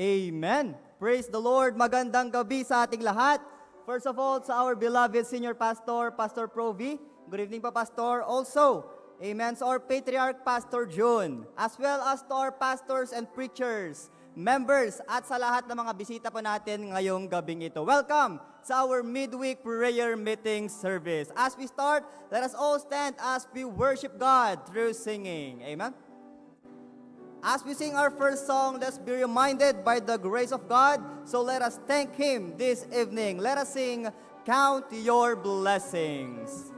Amen. Praise the Lord. Magandang gabi sa ating lahat. First of all, sa our beloved senior pastor, Pastor Provi. Good evening pa, Pastor. Also, amen, sa our patriarch, Pastor June. As well as to our pastors and preachers, members, at sa lahat ng mga bisita po natin ngayong gabing ito. Welcome sa our midweek prayer meeting service. As we start, let us all stand as we worship God through singing. Amen. As we sing our first song, let's be reminded by the grace of God. So let us thank Him this evening. Let us sing, Count Your Blessings.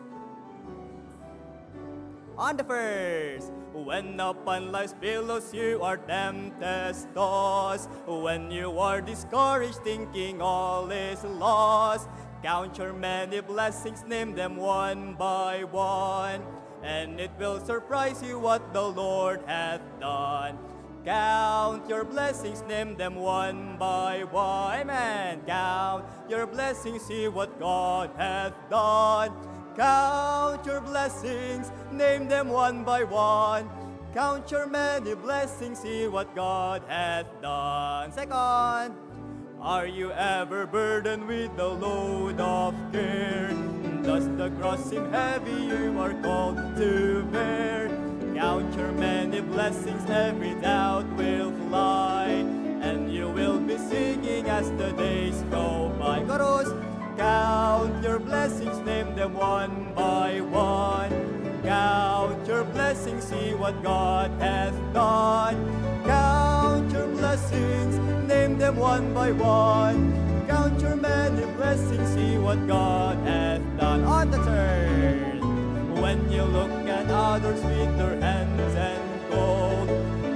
On the first, when upon life's billows you are tempted, tossed, when you are discouraged, thinking all is lost, count your many blessings, name them one by one. And it will surprise you what the Lord hath done. Count your blessings, name them one by one. Amen. Count your blessings, see what God hath done. Count your blessings, name them one by one. Count your many blessings, see what God hath done. Second, are you ever burdened with the load of care? Does the cross seem heavy you are called to bear? Count your many blessings, every doubt will fly, and you will be singing as the days go by. Chorus, count your blessings, name them one by one. Count your blessings, see what God hath done. Count your blessings, name them one by one. Count your many blessings, see what God hath done. On the third, when you look at others with their hands and gold,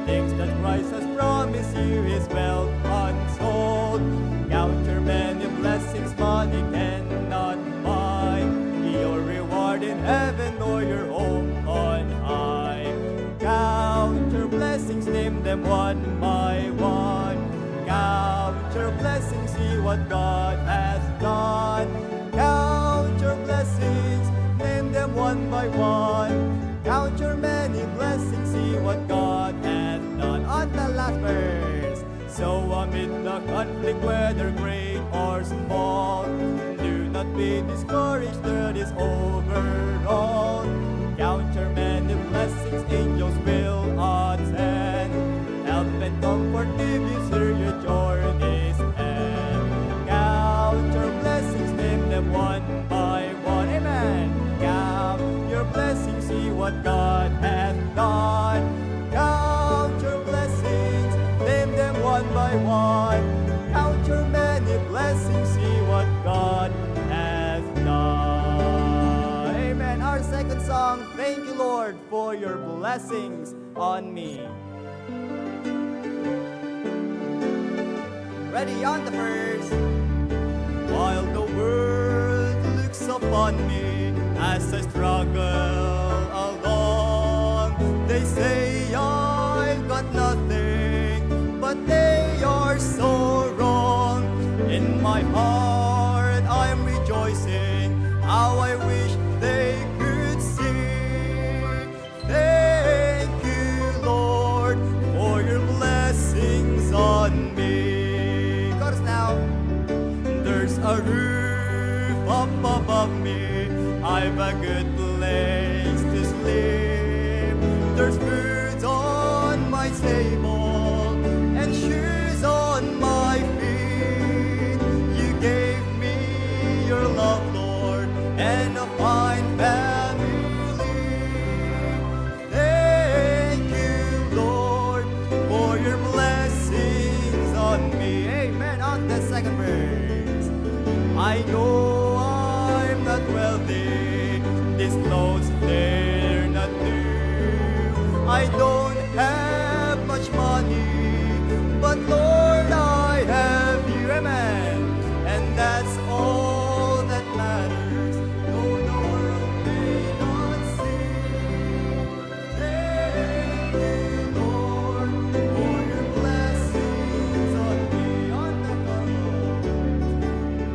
things that Christ has promised you is wealth untold. Count your many blessings, for your home on high. Count your blessings, name them one by one. Count your blessings, see what God has done. Count your blessings, name them one by one. Count your many blessings, see what God has done. On the last verse. So amid the conflict, whether great or small, do not be discouraged, that is overall. Count your many blessings, angels will attend. Help and comfort give you through your journey's end. Count your blessings, name them one by one. Amen. Count your blessings, see what God has done. Count your blessings, name them one by one. Count your many blessings, see what God has done. Amen. Our second song, thank you, Lord, for your blessings on me. Ready on the first. While the world looks upon me as I struggle along, they say I've got nothing, but they are so wrong. In my heart I'm rejoicing, how I wish they could see. Thank you, Lord, for your blessings on me. Chorus now. There's a roof up above me, I've a good place to sleep. There's food on my table and shoes on my feet. You gave me your love, Lord, and a fine family. Thank you, Lord, for your blessings on me. Amen. On the second verse. I know I'm not wealthy, these clothes they're not new. I don't have much money, but Lord, I have you. Amen. And that's all that matters, though the world may not see. Thank you, Lord, for your blessings on me. On the chorus.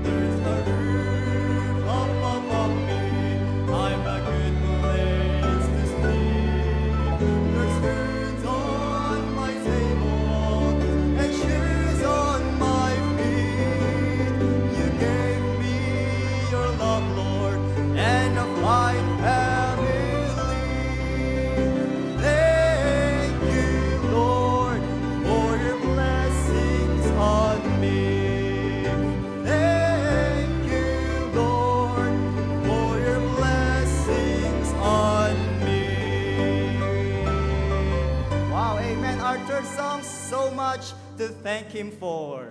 There's a roof up above me, I've a good place to sleep. There's food on my table and shoes on my feet. You gave me your love, Lord, and a fine family. Thank you, Lord, for your blessings on me. Thank you, Lord, for your blessings on me. Wow, amen. Our third song, so much to thank Him for.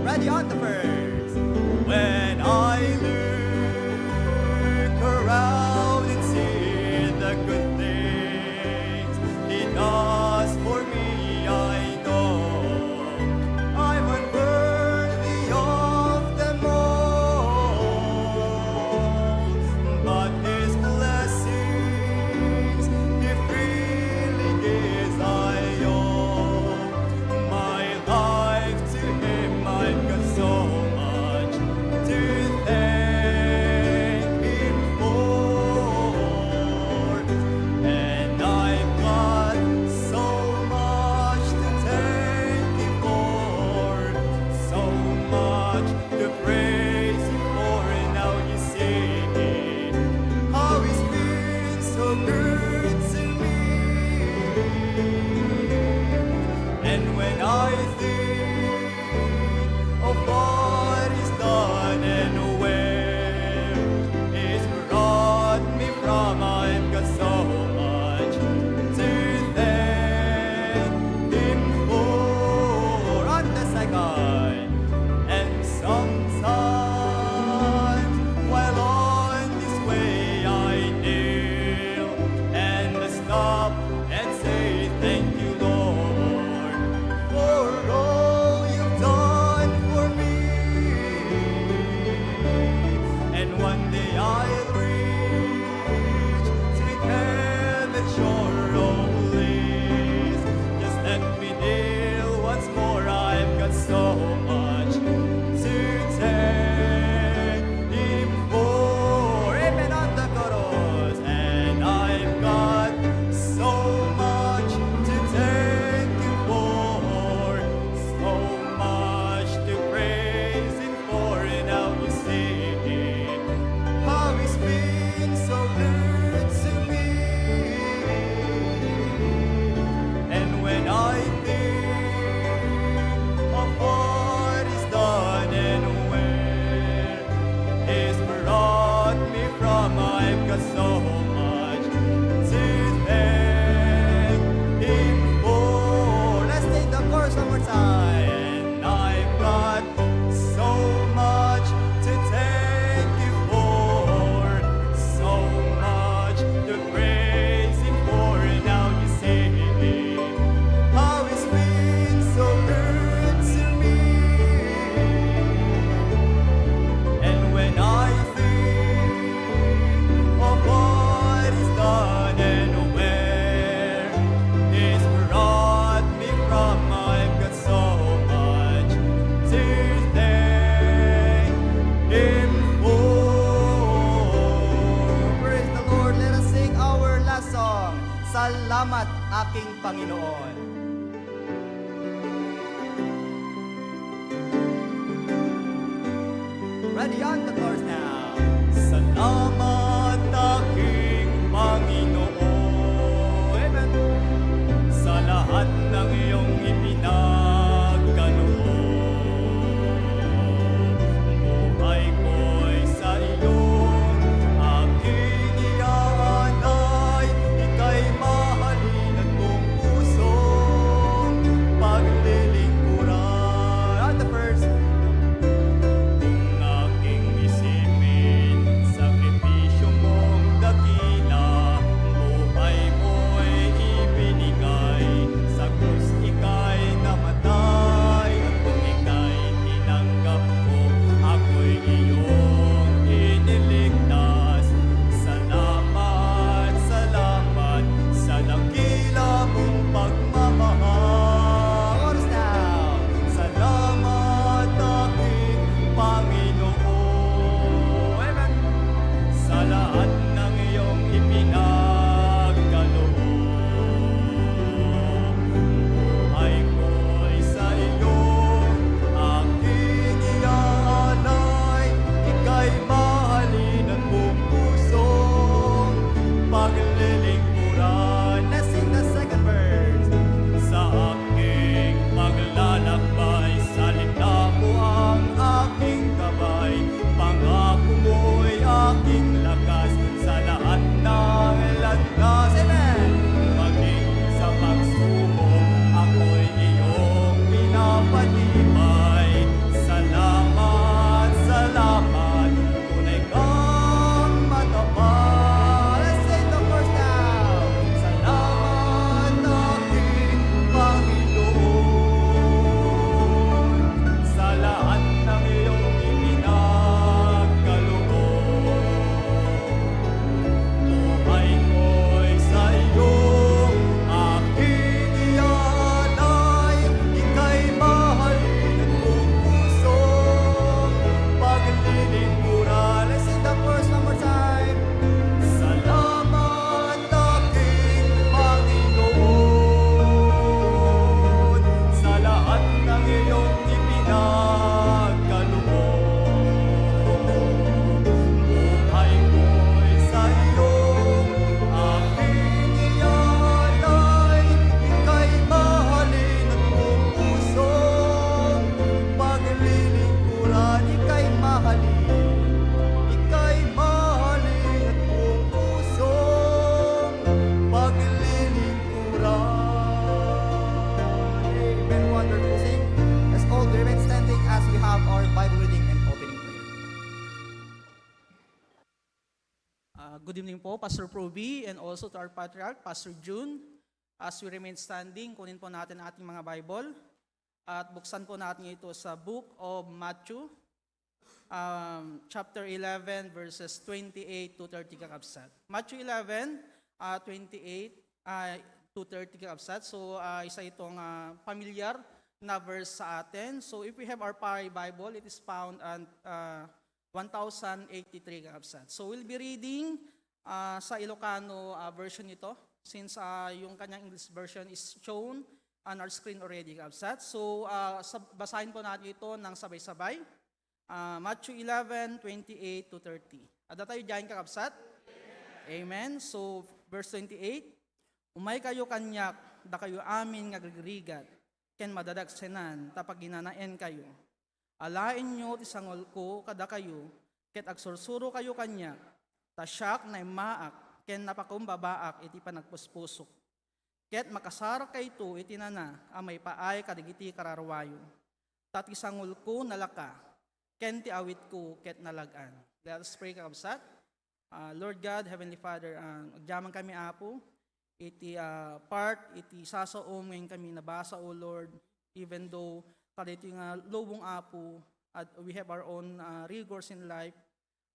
Ready on the first. When I look around and see the good things He does for me, I know I'm unworthy of them all. But His blessings He freely gives, I owe my life to Him. I've got so much to thank Him for, and I've got so much to thank Him for, so much to praise Him for. And now you see how He's been so good to me. And when I think of what He's done and where He's brought me from, I've got so much to thank Him for. On the second, and some Panginoon. Ready on the chorus now. Salamat aking Panginoon. Amen. Sa lahat ng iyong ipinagkaloob. Buhay ko'y sa iyo, aking iaalay. Ika'y mahalin at buong pusong paglilingkuran. On the first. Kung aking isipin, sakripisyo mong dakila, buhay mo'y ibinigay, sa krus ika'y namatay, at kung ika'y tinanggap ko, ako'y iyong iniligtas. Salamat, salamat, sa dakila mong pagmamahal. Oras now. Salamat aking Panginoon. Amen. Sa lahat ng iyong ipinagkaloob. Buhay ko'y sa iyo, aking iaalay. Ika'y mahalin at buong pusong paglilingkuran. Let's sing the second verse. Sa aking paglalakbay, sa likha mo ang aking gabay. Pangako mo'y aking lakas sa lahat ng landas. Amen. Maging sa pagsubok, ako'y iyong pinapatibay. Salamat, salamat, tunay kang matapat. Let's sing the verse now. Salamat aking Panginoon, sa lahat ng iyong ipinagkaloob. Buhay ko'y sa iyo, aking iaalay. Ika'y mahalin at buong pusong paglilingkuran. Let's sing the verse one more time. Salamat aking Panginoon, sa lahat ng iyong ipinagkaloob. Buhay ko'y sa iyo, aking iaalay. Ika'y mahalin at buong pusong paglilingkuran. Ika'y mahalin, ika'y mahalin at buong pusong paglilingkuran. Amen. Wonderful sing. Let's all remain standing as we have our Bible reading and opening prayer. Good evening po, Pastor Proby, and also to our Patriarch, Pastor June. As we remain standing, kunin po natin ating mga Bible at buksan po natin ito sa Book of Matthew, chapter 11, verses 28 to 30 kakabsat. Matthew 11, 28 to 30 kakabsat. So, isa itong familiar na verse sa atin. So, if we have our Bible, it is found on 1083 kakabsat. So, we'll be reading sa Ilocano version nito, since yung kanyang English version is shown on our screen already, kakabsat. So, basahin po natin ito ng sabay-sabay. Matthew 11, 28 to 30. Ada tayo dyan, kakabsat? Amen. So, verse 28, umay kayo kanyak, da kayo amin nga gagrigat, ken madadagsenan, tapag ginanaen kayo. Alain nyo, tisangol ko, kada kayo, ket agsursuro kayo kanyak, tasyak na maak, ken napakumbabaak, iti panagpuspusok. Ket makasarak kay ito, iti nana, amay paay kadigiti kararwayo. Tatisangol ko nalaka, ken ti awit ko, ket nalagan. Let us pray, kakabsat. Lord God, Heavenly Father, agyaman kami apo, iti part, iti sasaom ngayon kami nabasa, O Lord, even though kadito yung lobong apo, at we have our own rigors in life,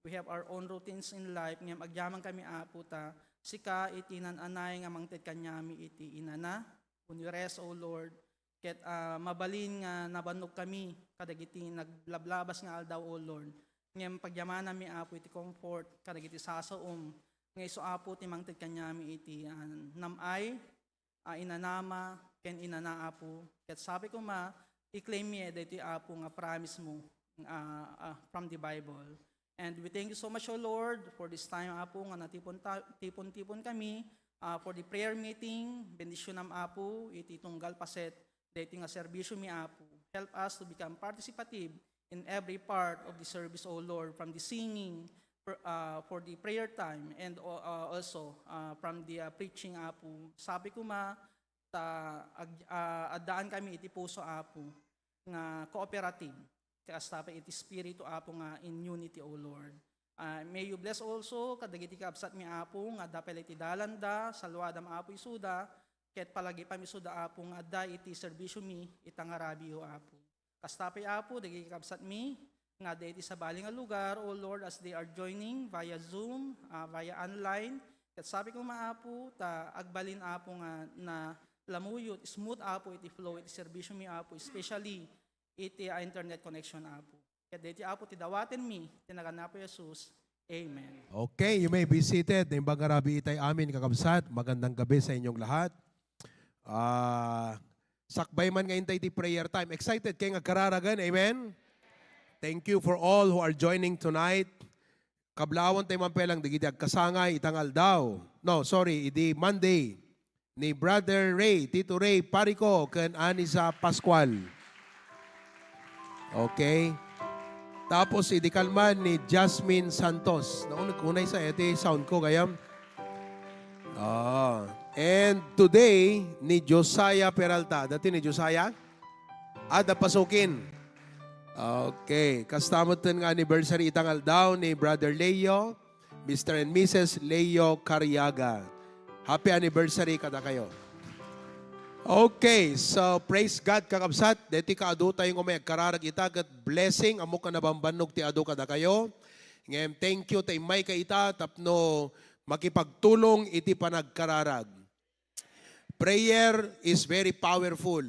we have our own routines in life, ngayon agyaman kami apo ta, sika iti nananay nga mangted kanyami iti inana, unires, O Lord, ket mabalin nga nabanog kami, kadagiti naglablabas nga aldaw, O Lord, ngayon pagyamanan mi apo iti comfort, kadagiti sasaom, ngayon so apo ti mangted kanyami iti namay, inanama, ken inana Apo. Ket sabi ko i-claim mi dito Apo nga promise mo from the Bible. And we thank you so much, O Lord, for this time, Apo, nga natipon-tipon kami for the prayer meeting. Bendisyon nam, Apo, iti tunggal paset, dito nga serbisyo mi, Apo. Help us to become participative in every part of the service, O Lord, from the singing, for the prayer time, and also from the preaching, Apo. Sabi ko adaan kami iti puso, Apo, nga cooperative. Kasta pa iti spirito, Apo, nga in unity, O Lord. May you bless also kadagiti kaabsat mi, Apo, nga dapel iti dalanda salwadam, Apo, isuda ket palagi pa mi suda, Apo, nga da iti serbisyo mi itangarabi, O Apo. Kasta pa, Apo, dagiti kaabsat mi nga da iti sa bali nga lugar, O Lord, as they are joining via Zoom, via online. Ket sabi ko, Apo, agbalin, Apo, nga na lamuyot smooth, Apo, iti flow iti serbisyo mi, Apo, especially iti internet connection, Apo. Kaya dito, Apo, tidawatin mi, tinagan na po Jesus. Amen. Okay, you may be seated. Naimbang Arabi itay amin, kakabsat. Magandang gabi sa inyong lahat. Sakbay man ngayon tayo di prayer time. Excited kayo nga kararagan, amen? Thank you for all who are joining tonight. Kablawan tayo mampelang, digiti agkasangay, itangal daw. No, sorry, idi Monday. Ni Brother Ray, Tito Ray Parico, kan Anisa Pascual. Okay. Tapos idikalman ni Jasmine Santos. Naunay sa iti sound ko kayam. And today ni Josiah Peralta. Dati ni Josiah? Ada pasukin. Okay. Kastamot nga anniversary itangal daw ni Brother Leo, Mr. and Mrs. Leo Cariaga. Happy anniversary kada kayo. Okay, so praise God, kakabsat. Deti ka adu tayong umay kararag itagat blessing amo ka nabambanog ti adu kada kayo. Ngem thank you tay may ka ita tapno makipagtulong iti panagkararag. Prayer is very powerful.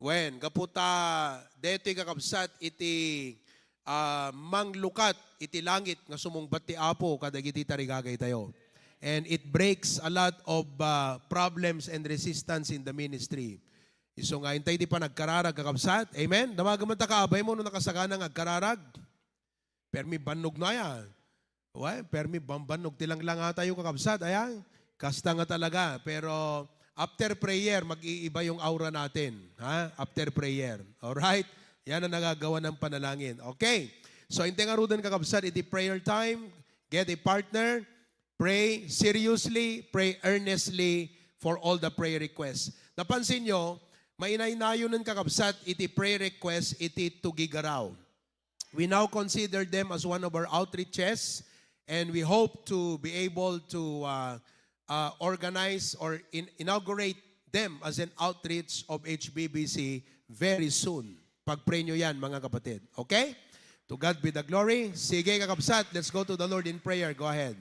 When kaputa deti kakabsat iti manglukat iti langit nga sumungbat ti Apo kadagiti tarigagay tayo. And it breaks a lot of problems and resistance in the ministry. Iso nga, hintay di pa nagkararag kakabsat. Amen? Damagaman ta kaabay mo nung nakasagana ng agkararag. Permi banog na yan. Permi bambanog tilang lang nga tayo kakabsat. Ayan? Kasta nga talaga. Pero after prayer, mag-iiba yung aura natin. Ha? After prayer. Alright? Yan ang nagagawa ng panalangin. Okay. So, hintay nga rudan kakabsat, iti prayer time. Get a partner. Pray seriously, pray earnestly for all the prayer requests. Napansin nyo, mainay-nayo ng kakabsat iti prayer request iti tugigaraw. We now consider them as one of our outreaches and we hope to be able to organize or inaugurate them as an outreach of HBBC very soon. Pag-pray nyo yan, mga kapatid. Okay? To God be the glory. Sige kakabsat, let's go to the Lord in prayer. Go ahead.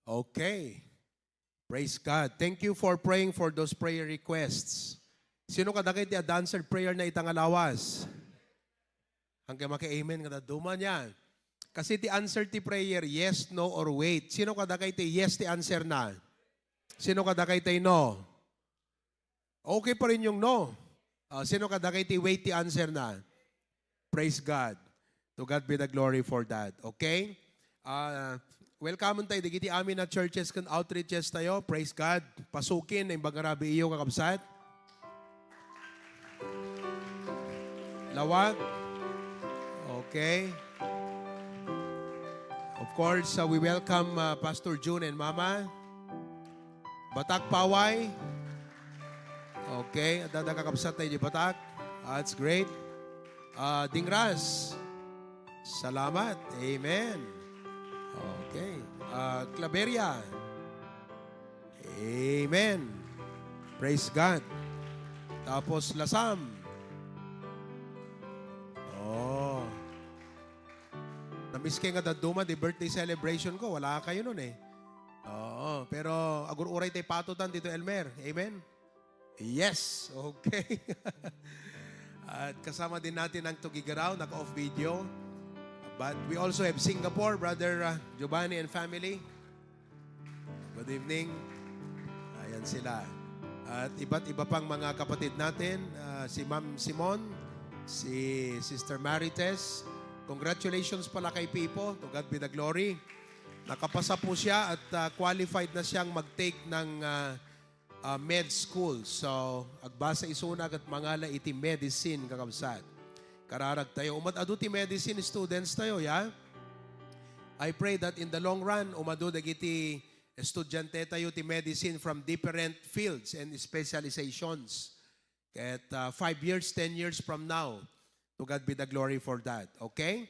Okay. Praise God. Thank you for praying for those prayer requests. Sino ka dakit ti answered prayer na itang alawas? Hanggang maka-amen ka na duman yan. Kasi ti answer ti prayer, yes, no, or wait. Sino ka dakit ti yes ti answer na? Sino ka dakit ti no? Okay pa rin yung no. Sino ka dakit ti wait ti answer na? Praise God. To God be the glory for that. Okay? Welcome tayo. Digiti amin na churches kan outreaches tayo. Praise God. Pasukin ng bagarabi iyo kakabsat. Lawag. Okay. Of course, we welcome Pastor June and Mama. Batak Paway. Okay. At kakabsat tayo di Batak. That's great. Dingras. Salamat. Amen. Okay. Claveria. Amen. Praise God. Tapos Lasam. Oh. Namiss kayo nga daduma, di birthday celebration ko. Wala kayo nun eh. Oo. Pero agur-uray tayo patutan dito, Elmer. Amen? Yes. Okay. At kasama din natin ang Tugigaraw, naka-off video. But we also have Singapore, Brother Giovanni and family. Good evening. Ayan sila. At iba't iba pang mga kapatid natin, si Ma'am Simon, si Sister Marites. Congratulations pala kay Pipo. To God be the glory. Nakapasa po siya at qualified na siyang mag-take ng med school. So, agbasa isunag at mangala iti medicine kakabsat. Kararag tayo. Umad-adu ti medicine students tayo, ya? I pray that in the long run, umadu dagiti estudyante tayo ti medicine from different fields and specializations. At 5 years, 10 years from now, to God be the glory for that. Okay?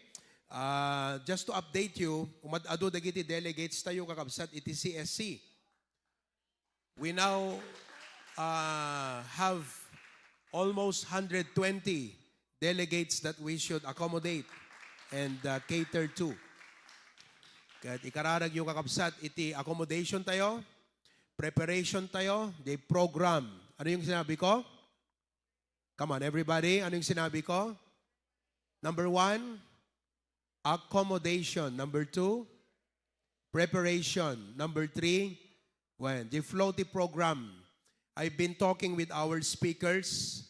Just to update you, umad-adu dagiti delegates tayo kakabsat iti CSC. We now have almost 120 delegates that we should accommodate and cater to. Kahit ikararag yung kakabsat, iti accommodation tayo, preparation tayo, the program. Ano yung sinabi ko? Come on, everybody. Ano yung sinabi ko? Number 1, accommodation. Number 2, preparation. Number 3, the floaty program. I've been talking with our speakers.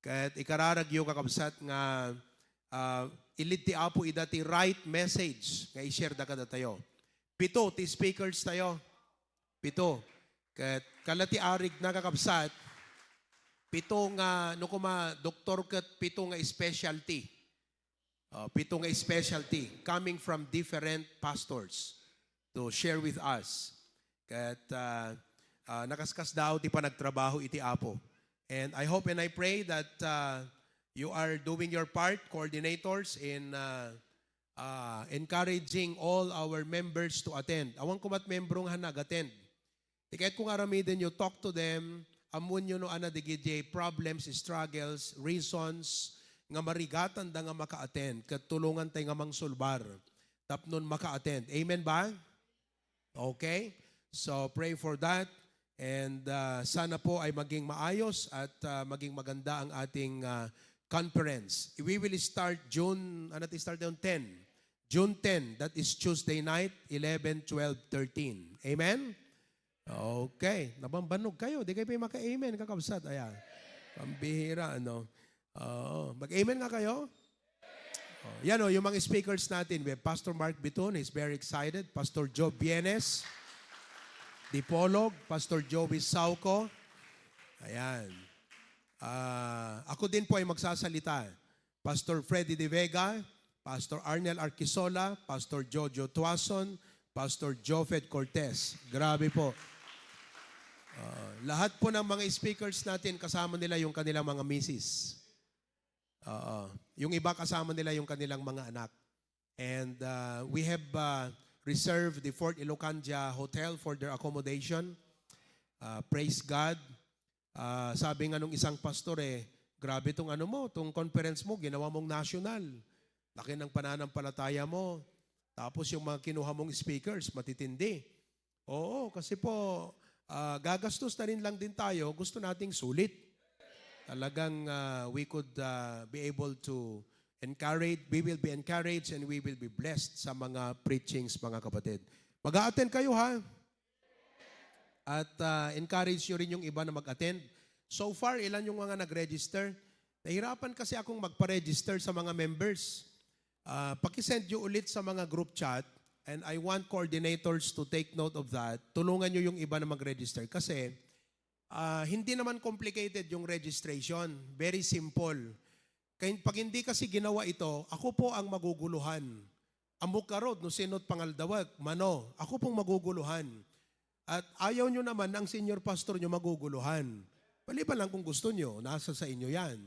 Kahit ikararag yung kakabsat nga iliti apo idati right message nga i-share da kada tayo. 7 ti speakers tayo. 7. Kahit kalati arig na kakabsat, 7 nga no kuma doktor kat 7 nga specialty. 7 nga specialty coming from different pastors to share with us. Kahit nakaskas daw ti panagtrabaho iti apo. And I hope and I pray that you are doing your part, coordinators, in encouraging all our members to attend. Awang kumat membrong nag-attend. Kahit kung aramidin you, talk to them, amun nyo no ana digidye problems, struggles, reasons, nga marigatan da nga maka-attend, katulungan tayo nga mangsulbar, tapnon maka-attend. Amen ba? Okay? So pray for that. And sana po ay maging maayos at maging maganda ang ating conference. We will start June 10. June 10, that is Tuesday night, 11, 12, 13. Amen? Okay. Nabambanog kayo. Di kayo pa maka-amen, kakabsat. Ayan. Pambihira, ano. Mag-amen nga kayo? Yan o, yung mga speakers natin. We have Pastor Mark Bitun, he's very excited. Pastor Joe Bienes, Dipolog, Pastor Joey Sauco. Ayan. Ako din po ay magsasalita. Pastor Freddy De Vega, Pastor Arnel Arquisola, Pastor Jojo Tuason, Pastor Jofed Cortez. Grabe po. Lahat po ng mga speakers natin, kasama nila yung kanilang mga misis. Yung iba kasama nila yung kanilang mga anak. And we have reserved the Fort Ilocandia Hotel for their accommodation. Praise God. Sabi nga nung isang pastor grabe tong ano mo, tong conference mo, ginawa mong national. Laki ng pananampalataya mo. Tapos yung mga kinuha mong speakers, matitindi. Oo, kasi po, gagastos na rin lang din tayo. Gusto nating sulit. Talagang we could be able to encourage, we will be encouraged and we will be blessed sa mga preachings, mga kapatid. Mag-a-attend kayo ha? At encourage nyo rin yung iba na mag-attend. So far, ilan yung mga nag-register? Nahirapan kasi akong magpa-register sa mga members. Pakisend nyo ulit sa mga group chat and I want coordinators to take note of that. Tulungan nyo yung iba na mag-register kasi hindi naman complicated yung registration. Very simple. Pag hindi kasi ginawa ito, ako po ang maguguluhan. Amok karod, no sinot pangaldawag, mano, ako pong maguguluhan. At ayaw nyo naman ang senior pastor nyo maguguluhan. Maliban lang kung gusto nyo, nasa sa inyo yan.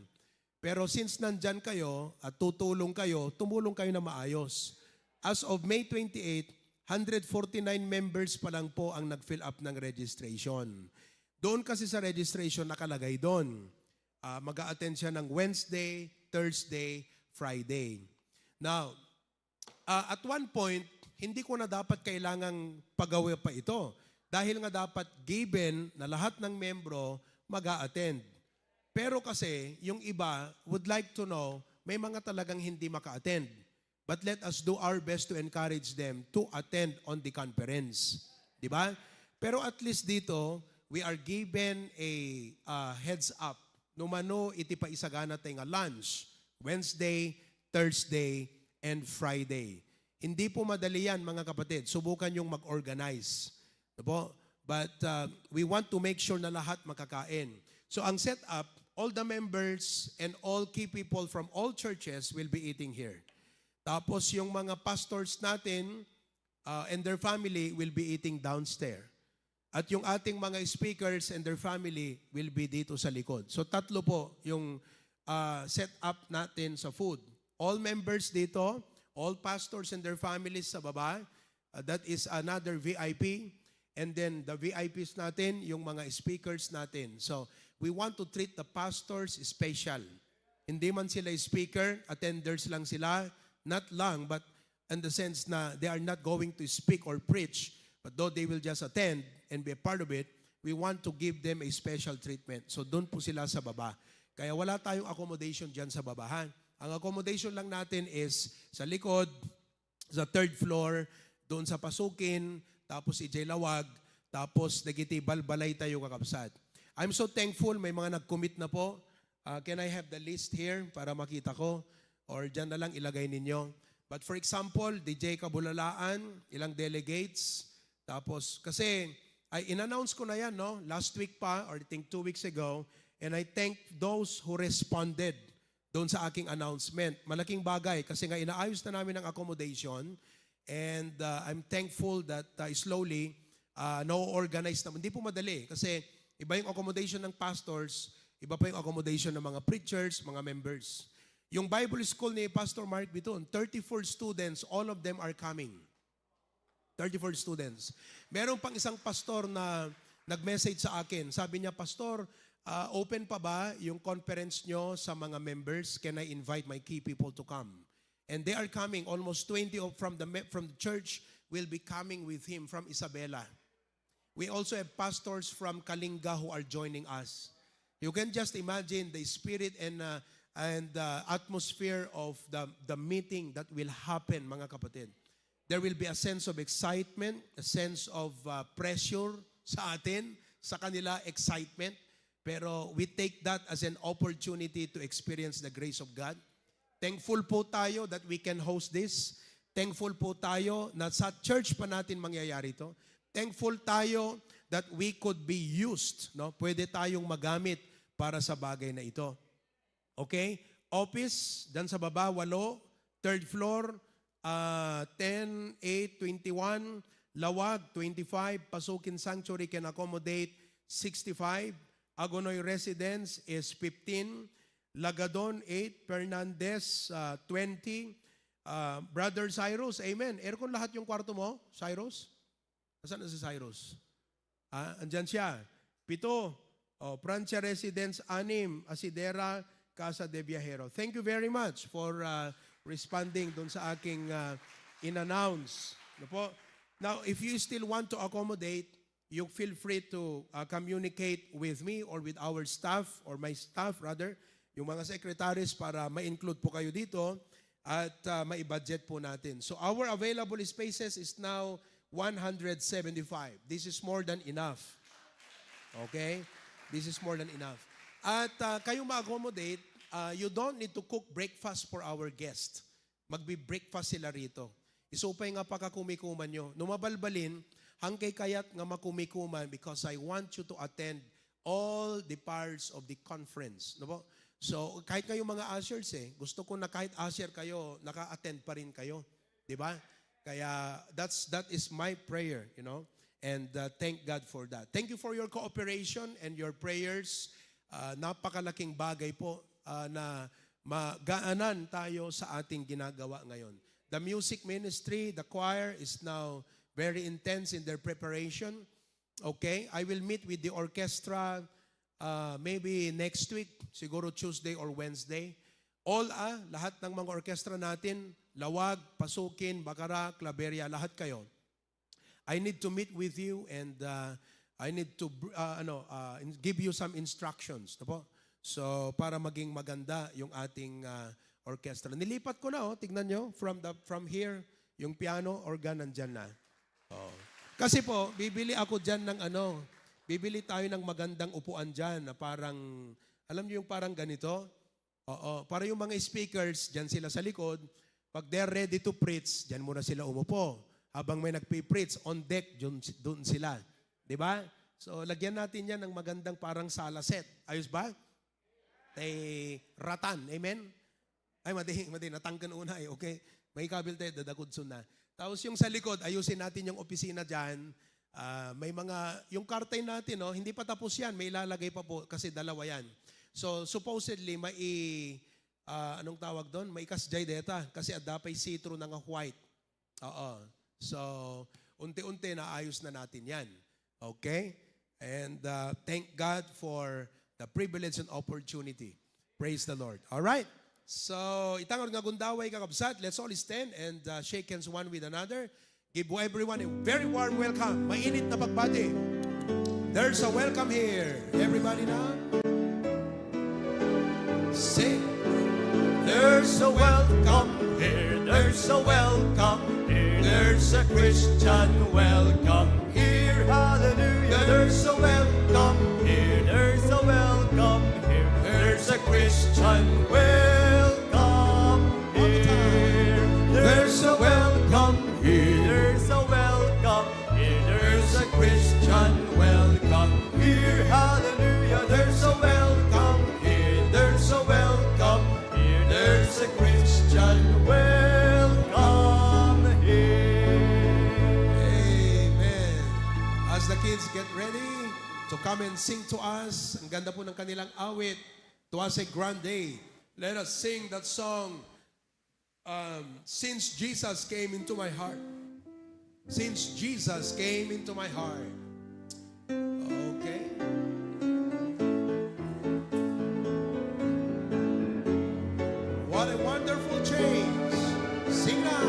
Pero since nandyan kayo at tutulong kayo, tumulong kayo na maayos. As of May 28, 149 members pa lang po ang nag-fill up ng registration. Doon kasi sa registration nakalagay doon. Mag-a-attend siya ng Wednesday, Thursday, Friday. Now, at one point, hindi ko na dapat kailangang pagawa pa ito. Dahil nga dapat given na lahat ng membro mag-a-attend. Pero kasi, yung iba would like to know, may mga talagang hindi maka-attend. But let us do our best to encourage them to attend on the conference. Di ba? Pero at least dito, we are given a heads up. Numano, iti pa isagana tayo nga lunch. Wednesday, Thursday, and Friday. Hindi po madali yan, mga kapatid. Subukan yung mag-organize. But we want to make sure na lahat makakain. So ang setup, all the members and all key people from all churches will be eating here. Tapos yung mga pastors natin and their family will be eating downstairs. At yung ating mga speakers and their family will be dito sa likod. So tatlo po yung setup natin sa food. All members dito, all pastors and their families sa baba. That is another VIP. And then the VIPs natin, yung mga speakers natin. So we want to treat the pastors special. Hindi man sila speaker, attenders lang sila. Not lang, but in the sense na they are not going to speak or preach. But though they will just attend and be a part of it, we want to give them a special treatment. So doon po sila sa baba. Kaya wala tayong accommodation dyan sa babahan. Ang accommodation lang natin is sa likod, sa third floor, doon sa pasukin, tapos ijay lawag, tapos nagiti balbalay tayo kakabsat. I'm so thankful, may mga nag-commit na po. Can I have the list here para makita ko? Or dyan na lang ilagay ninyo. But for example, DJ Kabulalaan, ilang delegates. Tapos, kasi, ay in-announce ko na yan, no? Last week pa, or I think 2 weeks ago. And I thank those who responded doon sa aking announcement. Malaking bagay, kasi nga inaayos na namin ang accommodation. And I'm thankful that slowly, no-organize naman. Hindi po madali, kasi iba yung accommodation ng pastors, iba pa yung accommodation ng mga preachers, mga members. Yung Bible school ni Pastor Mark Biton, 34 students, all of them are coming. 34 students. Meron pang isang pastor na nag-message sa akin. Sabi niya, Pastor, open pa ba yung conference nyo sa mga members? Can I invite my key people to come? And they are coming. Almost 20 from the church will be coming with him from Isabela. We also have pastors from Kalinga who are joining us. You can just imagine the spirit and atmosphere of the meeting that will happen, mga kapatid. There will be a sense of excitement, a sense of pressure sa atin, sa kanila excitement. Pero we take that as an opportunity to experience the grace of God. Thankful po tayo that we can host this. Thankful po tayo na sa church pa natin mangyayari ito. Thankful tayo that we could be used. No? Pwede tayong magamit para sa bagay na ito. Okay? Office, dyan sa baba, 8. Third floor, 10, 8, 21. Lawag, 25. Pasukin Sanctuary can accommodate 65. Agonoy Residence is 15. Lagadon, 8. Fernandez, 20. Brother Cyrus, amen. Aircon lahat yung kwarto mo, Cyrus? Nasaan na si Cyrus? Andyan siya. 7. Francia Residence, 6. Asidera, Casa de Viajero. Thank you very much for responding doon sa aking in-announce. Ano po? Now, if you still want to accommodate, you feel free to communicate with me or with our staff, or my staff rather, yung mga secretaries, para ma-include po kayo dito at ma-budget po natin. So our available spaces is now 175. This is more than enough. Okay? This is more than enough. At kayo ma-accommodate, you don't need to cook breakfast for our guests. Magbi-breakfast sila rito. Isupay nga pakakumikuman nyo. Numabalbalin, hangkay kayat nga makumikuman because I want you to attend all the parts of the conference. No po? So, kahit kayo mga ushers gusto ko na kahit usher kayo, naka-attend pa rin kayo. Di ba? Kaya, that is my prayer, you know? And thank God for that. Thank you for your cooperation and your prayers. Napakalaking bagay po na magaanan tayo sa ating ginagawa ngayon. The music ministry, the choir is now very intense in their preparation. Okay? I will meet with the orchestra maybe next week, siguro Tuesday or Wednesday. Lahat ng mga orchestra natin, Lawag, Pasukin, Bakara, Claveria, lahat kayo. I need to meet with you and I need to give you some instructions. No po? So, para maging maganda yung ating orchestra. Nilipat ko na, tignan nyo, from here, yung piano, organ, nandyan na. Kasi po, bibili ako dyan ng bibili tayo ng magandang upuan dyan na parang, alam nyo yung parang ganito? Para yung mga speakers, dyan sila sa likod, pag they're ready to preach, dyan muna sila umupo. Habang may nagpipreach, on deck, dun sila. Diba? So, lagyan natin yan ng magandang parang sala set. Ayos ba? Ratan. Amen? Ay, madi, natangkan una okay? May kabil tayo, dadagudsun na. Tapos yung sa likod, ayusin natin yung opisina dyan. May mga, yung kartay natin, hindi pa tapos yan. May ilalagay pa po kasi dalawa yan. So, supposedly, anong tawag doon? May kasjay deta kasi adapay see-through ng white. So, unti-unti na ayos na natin yan. Okay? And thank God for the privilege and opportunity. Praise the Lord. All right? So, itangod nga gundaway kakabsat. Let's all stand and shake hands one with another. Give everyone a very warm welcome. Mainit na pagbati. There's a welcome here. Everybody now? Sing. There's a welcome here, there's a welcome here, there's a Christian welcome here, hallelujah. There's a welcome here, there's a welcome here, there's a Christian welcome here. There's a welcome here, there's a welcome here, there's a Christian welcome here, hallelujah. There's a welcome here, there's a welcome here, there's a Christian welcome here. Amen. As the kids get ready to come and sing to us, ang ganda po ng kanilang awit, to us a grand day. Let us sing that song, Since Jesus Came Into My Heart. Since Jesus Came Into My Heart. Okay. What a wonderful change. Sing now.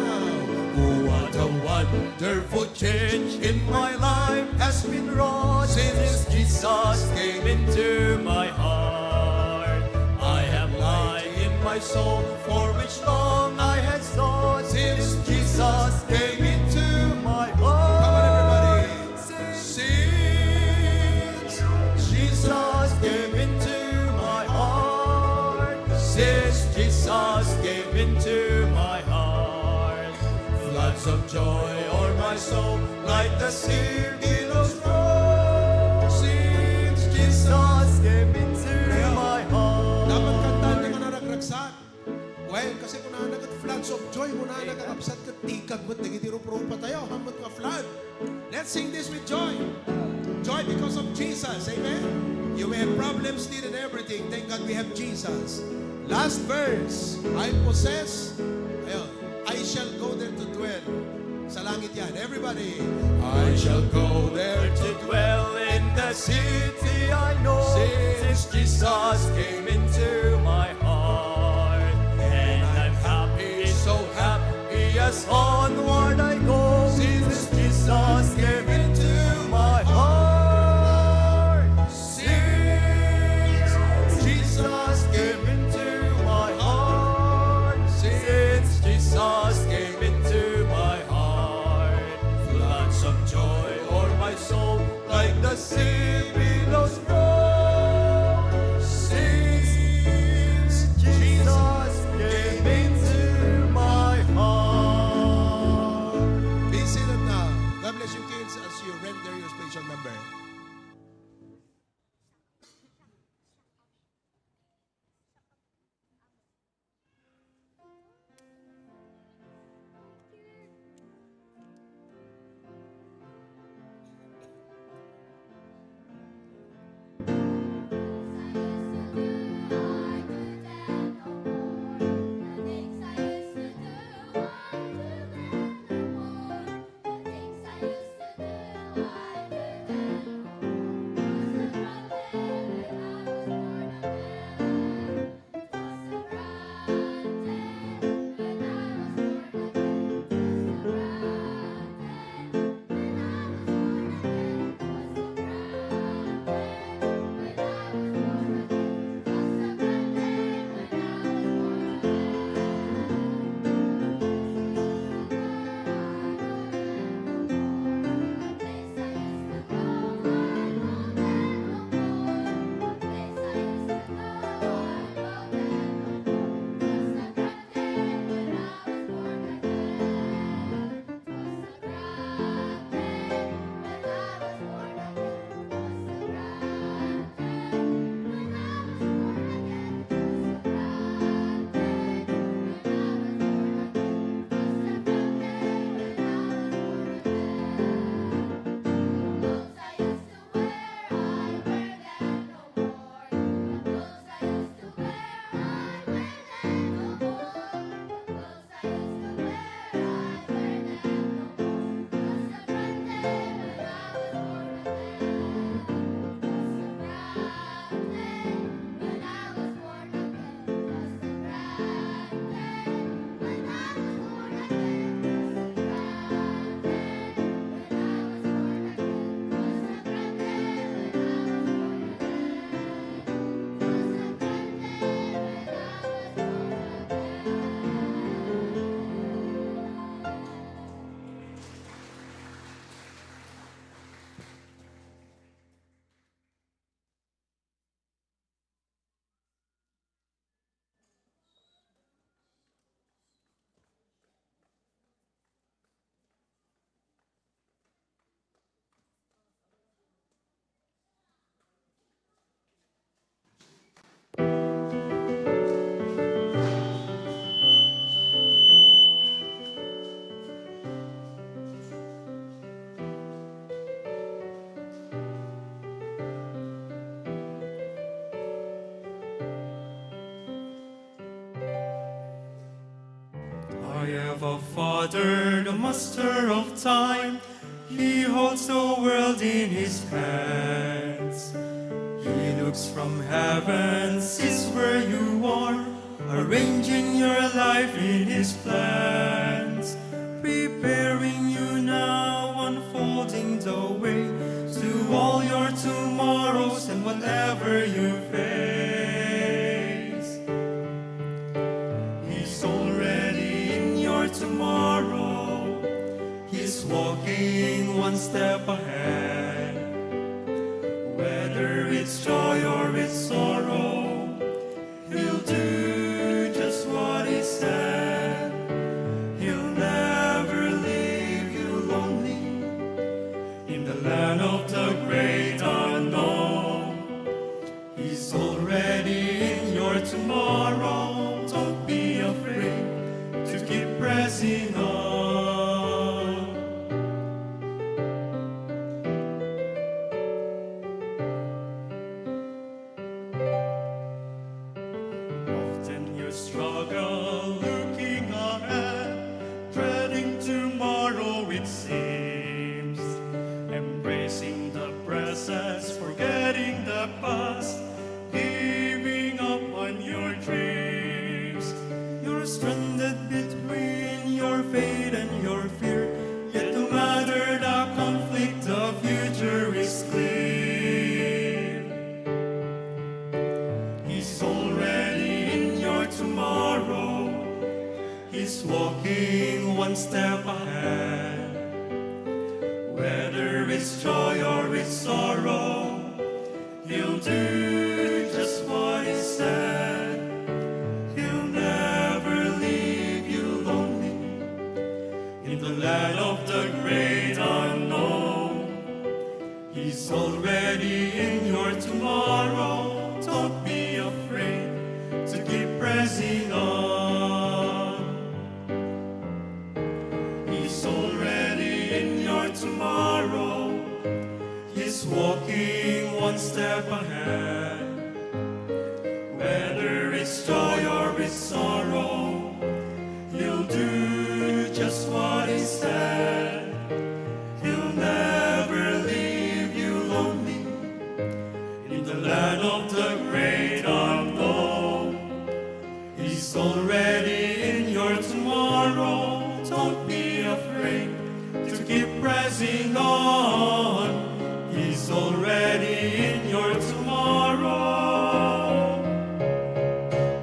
What a wonderful change in my life has been wrought since Jesus came into my heart. I have light in my soul for which long I had sought since Jesus came into my heart. Come on, everybody. Since Jesus came into my heart. Since Jesus came into my heart. Floods of joy o'er my soul, like the sea billows roll. Since Jesus came into my Dapat heart. kantaan nga naragragsak. Well, kasi kung nanagat floods of joy, kung nanagakapsat ka, tikag mo't nagitiro-pro pa tayo, hamot ka flood. Let's sing this with joy. Joy because of Jesus. Amen? You may have problems, need and everything. Thank God we have Jesus. Last verse. I possess, I shall go there to dwell. Sa langit yan. Everybody. I shall go there To dwell in the city I know, since Jesus came into my heart. And I'm happy, so happy, as onward I go, since Jesus have a Father, the master of time. He holds the world in his hands. He looks from heaven, sees where you are, arranging your life in his plans, preparing you now, unfolding the way to all your tomorrows and whatever you face. He's already in your tomorrow. He's walking one step ahead. Whether it's joy or it's sorrow, he'll do just what he said. He'll never leave you lonely in the land of the great unknown. He's already in your tomorrow. Don't be afraid to keep pressing on. Often you struggle looking ahead, dreading tomorrow it seems, embracing the present, forgetting the past, giving up on your dreams. You're stranded between your faith and your fear, yet no matter the conflict, the future is clear. He's already in your tomorrow. He's walking one step ahead. Whether it's joy or it's sorrow, he'll do just what he said. He'll never leave you lonely in the land of the great unknown. He's already in your tomorrow. Don't be afraid to keep pressing on. He's already in your tomorrow. He's walking one step ahead. Whether it's joy or it's sorrow, he'll do just what he said. He'll never leave you lonely in the land of the great unknown. He's already in your tomorrow. Don't be afraid to keep pressing on. He's already in your tomorrow.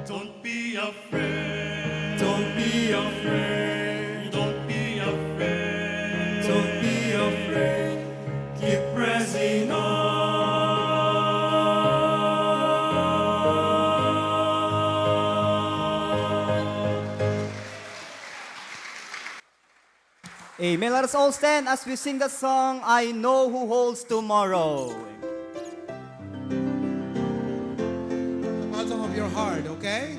Don't be afraid. Don't be afraid. Don't be afraid. Don't be afraid. Keep pressing on. Amen. Let us all stand as we sing that song, I Know Who Holds Tomorrow. Bottom of your heart, okay?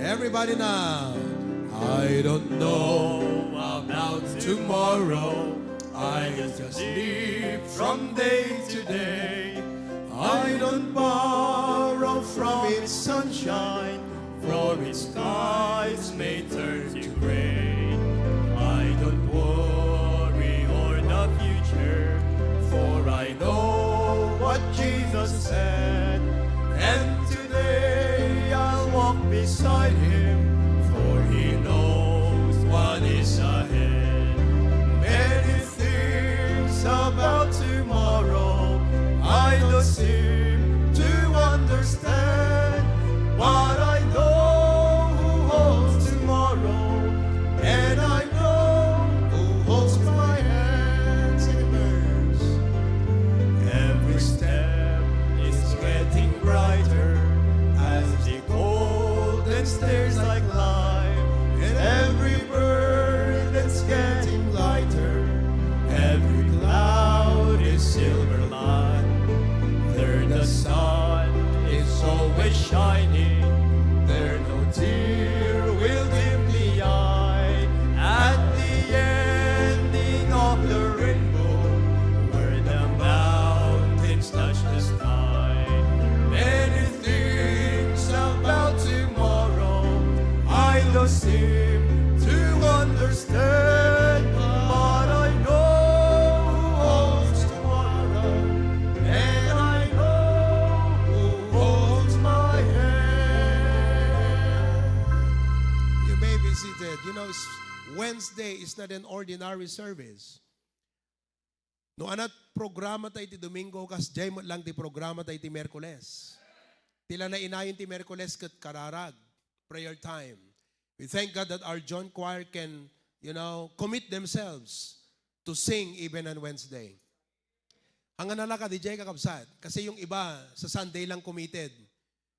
Everybody now. I don't know about tomorrow. I just live from day to day. I don't borrow from its sunshine, for its skies may turn to gray. I don't worry o'er the future, for I know what Jesus said. And today I'll walk beside him, for he knows what is ahead. Many things about tomorrow I don't seem to understand, but I know who holds tomorrow, Wednesday is not an ordinary service. No anat programa tayo ti Domingo kas jay mo lang ti programa tayo ti Merkules. Tila na inayon ti Merkules kat kararag, prayer time. We thank God that our John Choir can, commit themselves to sing even on Wednesday. Ang analaka di jay kakabsat, kasi yung iba sa Sunday lang committed.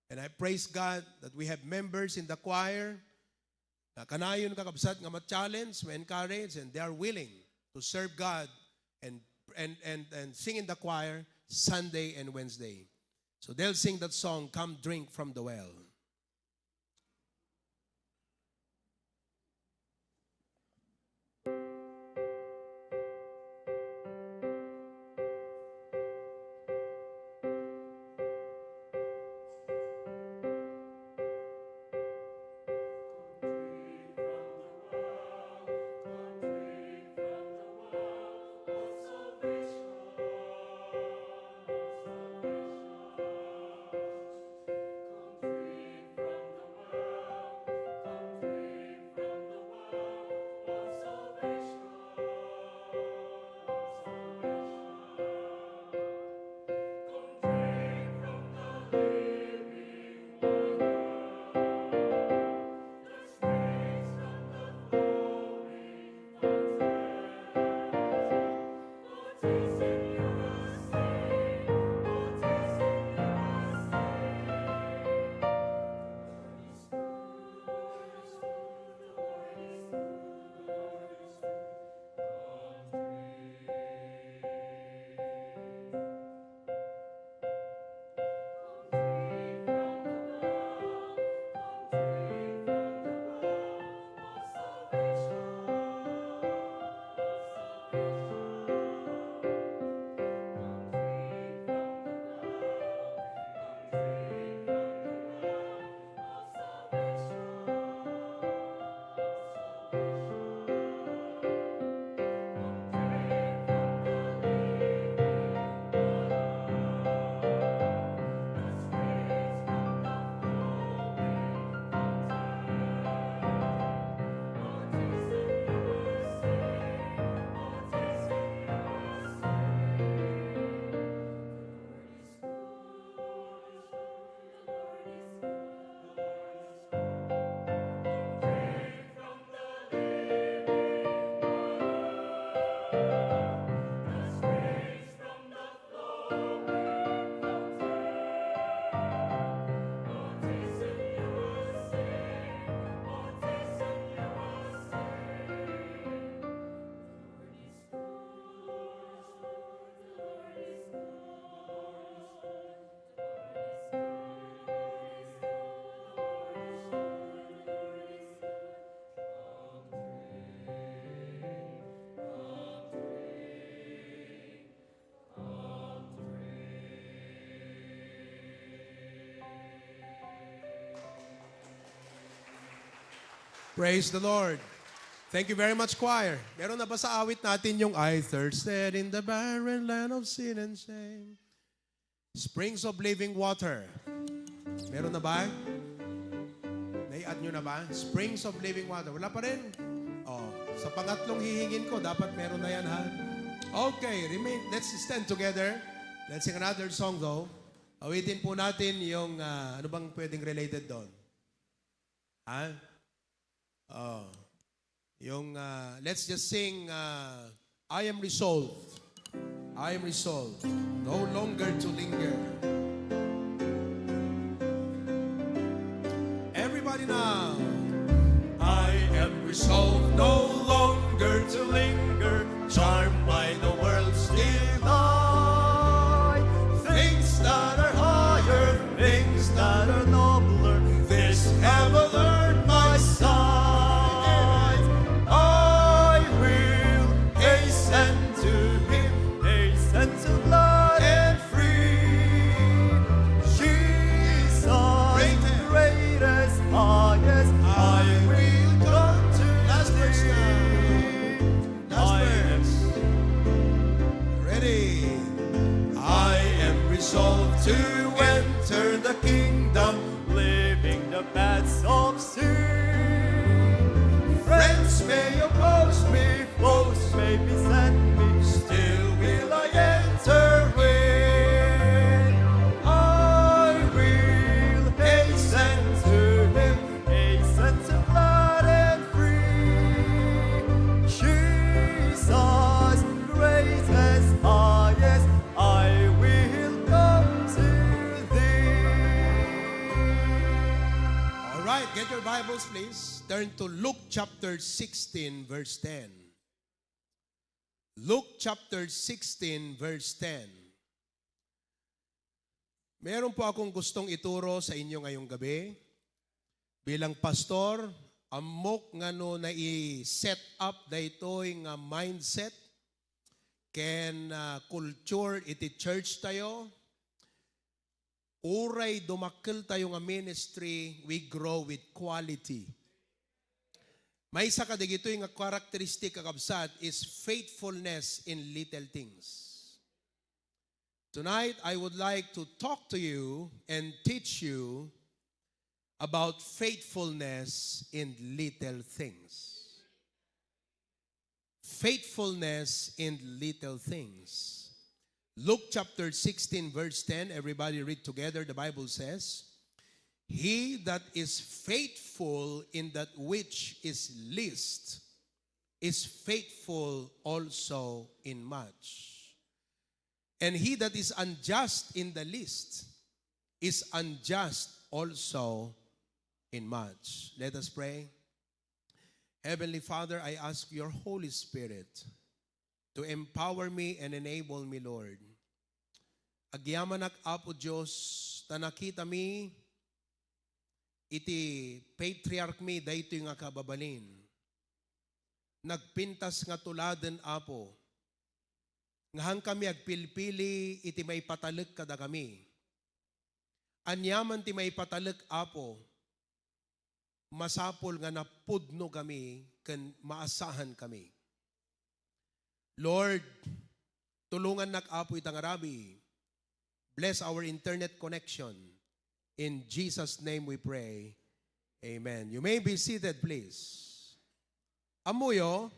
And I praise God that we have members in the choir na kanayon kakabsat nga ma-challenge, ma-encourage, and they are willing to serve God and sing in the choir Sunday and Wednesday. So they'll sing that song, Come Drink from the Well. Praise the Lord. Thank you very much, choir. Meron na ba sa awit natin yung I thirsted in the barren land of sin and shame? Springs of living water. Meron na ba? Nai-add nyo na ba? Springs of living water. Wala pa rin? Oh, sa pangatlong hihingin ko, dapat meron na yan, ha? Okay, let's stand together. Let's sing another song, though. Awitin po natin yung, ano bang pwedeng related doon? Ha? Oh. Let's just sing, I am resolved. I am resolved. No longer to linger. Everybody now. I am resolved no longer to linger, charmed by the world's delight. Things that are higher, things that are nobler, this have I learned my sight. I will hasten to Him, hasten to blood and free. Jesus, greatest, highest, I will come to Him. beset me, still will I enter in. I will hasten to Him, hasten to glad and free. Jesus, greatest, highest, I will come to Thee. All right, get your Bibles, please. Turn to Luke chapter 16, verse 10. Luke chapter 16, verse 10. Meron po akong gustong ituro sa inyo ngayong gabi. Bilang pastor, amok nga no na i-set up daytoy nga mindset ken culture iti church tayo. Uray dumakkel tayo nga ministry, we grow with quality. May isa ka digito nga characteristic kakabsat is faithfulness in little things. Tonight, I would like to talk to you and teach you about faithfulness in little things. Faithfulness in little things. Luke chapter 16, verse 10. Everybody read together. The Bible says, "He that is faithful in that which is least is faithful also in much. And he that is unjust in the least is unjust also in much." Let us pray. Heavenly Father, I ask your Holy Spirit to empower me and enable me, Lord. Agyaman ak Apo Diyos, tanakita mi, iti patriarch mi, dayto nga kababalin. Nagpintas nga tuladen, Apo. Ngahan kami agpilpili, iti may patalag kada kami. Anyaman ti may patalag, Apo. Masapol nga napudno kami, ken maasahan kami. Lord, tulungan nak Apo itang Arabi. Bless our internet connection. In Jesus' name we pray. Amen. You may be seated, please. Amuyo,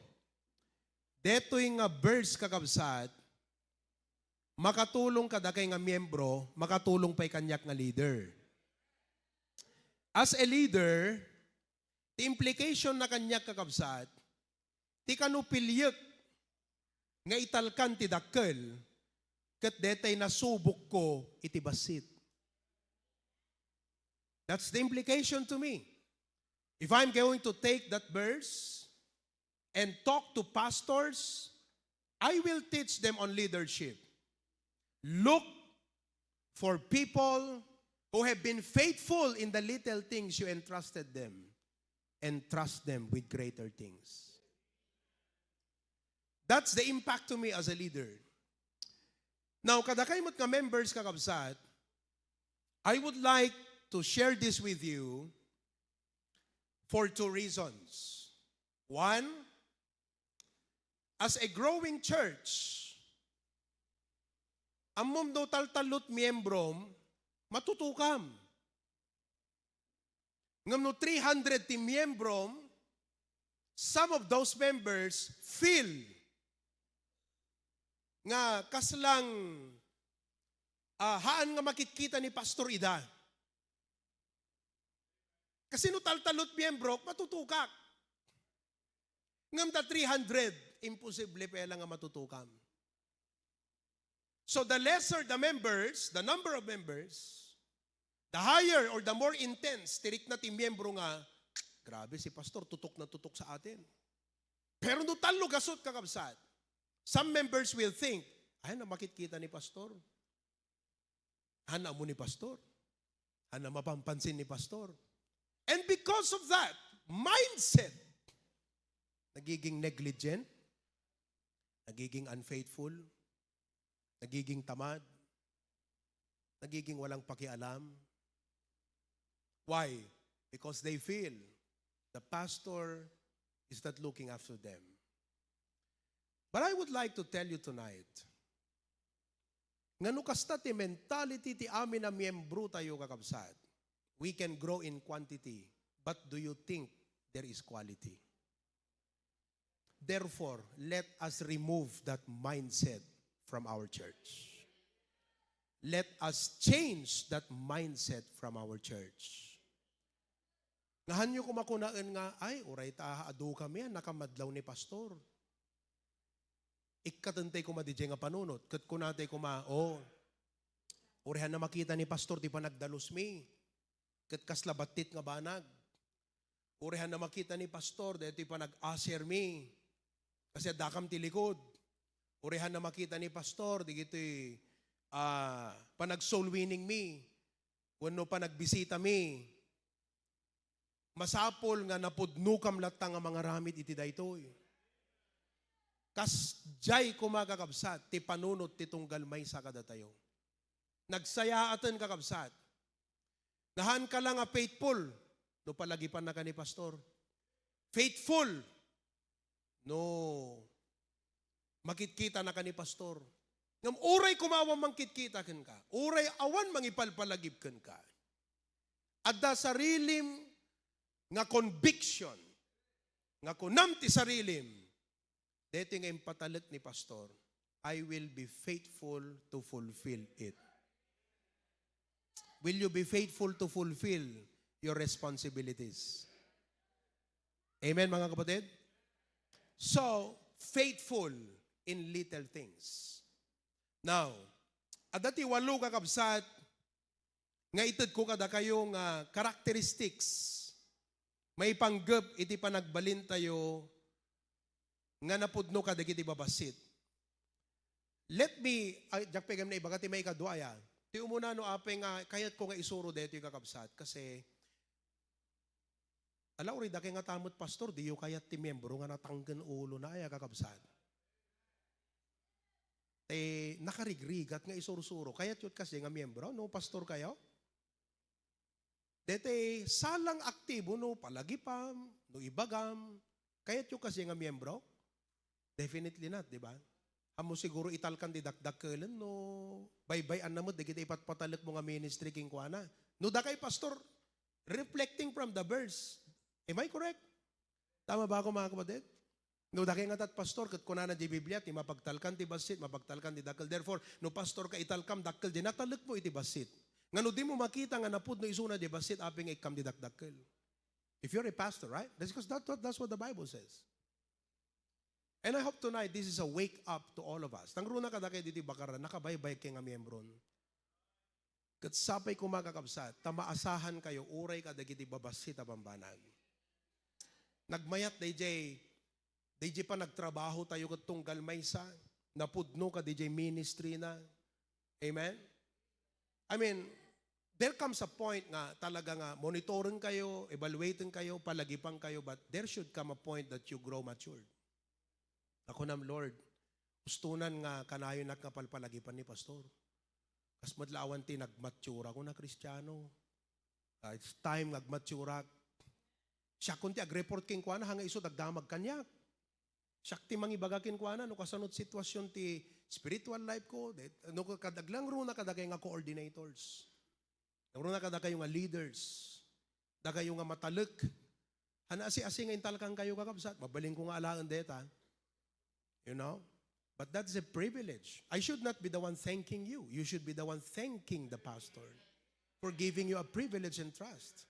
deto'y nga verse kakabsat, makatulong kada kay nga miyembro, makatulong pa'y kanyak nga leader. As a leader, the implication na kanyak kakabsat, ti kanupilyak nga italkan ti dakkel, kat detay nasubok ko iti basit. That's the implication to me. If I'm going to take that verse and talk to pastors, I will teach them on leadership. Look for people who have been faithful in the little things you entrusted them and trust them with greater things. That's the impact to me as a leader. Now, kadakay mo't nga members kakabsat, I would like to share this with you for two reasons. One, as a growing church, amom do taltalot miyembrom, matutukam. Ngam no 300 ti miyembrom, some of those members feel nga kaslang haan nga makitkita ni Pastor Ida. Kasi no taltalot miyembro, matutukak. Ngam ta 300, imposible pa lang nga matutukam. So the lesser the members, the number of members, the higher or the more intense, tirik na ti miyembro nga, grabe si Pastor, tutok na tutok sa atin. Pero no talo gasot kakabsat, some members will think, ay na makitkita ni Pastor. Hana mo ni Pastor. Hana mapampansin ni Pastor. And because of that mindset, nagiging negligent, nagiging unfaithful, nagiging tamad, nagiging walang pakialam. Why? Because they feel the pastor is not looking after them. But I would like to tell you tonight, ngano kasta ti mentality ti amin na miyembro tayo kakabsat, we can grow in quantity, but do you think there is quality? therefore, let us remove that mindset from our church. Let us change that mindset from our church. Ngahan nyo kumakunaan nga, ay, uray ta, adu kami, nakamadlaw ni pastor. Ikatantay ko madijay nga panunot. Kat kunatay ko urihan na makita ni pastor, di pa nagdalos mi. Kat kaslabatit nga banag. Urihan na makita ni pastor, di pa nag-aser mi. Kasi dakam tilikod. Urihan na makita ni pastor, di gito'y panag-soul winning mi. Wano pa nagbisita mi. Masapol nga napudnukam latang ang mga ramid iti daytoy. Kas jay kumakakabsat, ti panunot ti tunggal may sa kada tayo. Nagsayaatan kakabsat. Nahan ka lang faithful, no palagipan na ka ni pastor. Faithful, no makitkita na ka ni pastor. Ngam uray kumawang mangkitkita ken ka. Uray awan mangipalpalagip ken ka. Adda sarilim nga conviction, nga kunam ti sarilim, dito nga impatalit ni pastor, I will be faithful to fulfill it. Will you be faithful to fulfill your responsibilities? Amen, mga kapatid? So, faithful in little things. Now, adati walo kakabsat, nga itid ko kada kayong characteristics, may panggap iti panagbalin tayo nga napudno ka dagiti babasit. Let me, jak pegam na iba, kati may kadwaya. Ti umuna no apeng kayat ko nga isuro dito yung kakabsat. Kasi, alaw rin daki nga tamot pastor, di yung kayat ti membro nga natanggan ulo na ay kakabsat. Nakarigrigat nga isuro-suro. Kayat yun kasi nga membro, no pastor kayo? Dete, salang aktibo, no palagipam, no ibagam. Kayat yun kasi nga membro? Definitely not, di ba? Amo siguro italkan di dakdakkelan, no baybay-an namot, di kita ipatpatalit mo nga ministry king kuana. No da kay pastor, reflecting from the verse. Am I correct? Tama ba ako mga kapatid? No da kay nga tat pastor, kat kunana di Biblia, ti mapagtalkan ti basit, mapagtalkan ti dakkel. Therefore, no pastor ka italkam dakkel, di natalek mo iti basit. Nga no di mo makita nga napud no isuna di basit, aping ikam di dakdakkel. If you're a pastor, right? That's because that's what the Bible says. And I hope tonight, this is a wake up to all of us. Tangruna kada kayo dito bakaran, nakabaybay kayo nga miyembron. Kat sapay kumakakabsat, tamaasahan kayo, uray kada giti babasit abambanag. Nagmayat DJ pa nagtrabaho tayo kat tunggal maysa, napudno ka DJ ministry na. Amen? I mean, there comes a point nga talaga nga monitorin kayo, evaluating kayo, palagipang kayo, but there should come a point that you grow matured. Ako nam, Lord, gustunan nga kanayon nakapalpalagipan ni pastor. Kas madlawan ti nagmatura ko na Kristiyano. It's time nagmatura. Siya kunti ag-report king kuana hanga iso dagdamag kanyak. Siya ti mangibagakin kuana no kasanod sitwasyon ti spiritual life ko. No kadaglang runa kadagay nga coordinators. Runa kadagay nga leaders. Dagay nga matalek. Hana asi-asi nga intalkang kayo kakabsat. Mabaling ko nga alaan deta. You know? But that's a privilege. I should not be the one thanking you. You should be the one thanking the pastor for giving you a privilege and trust.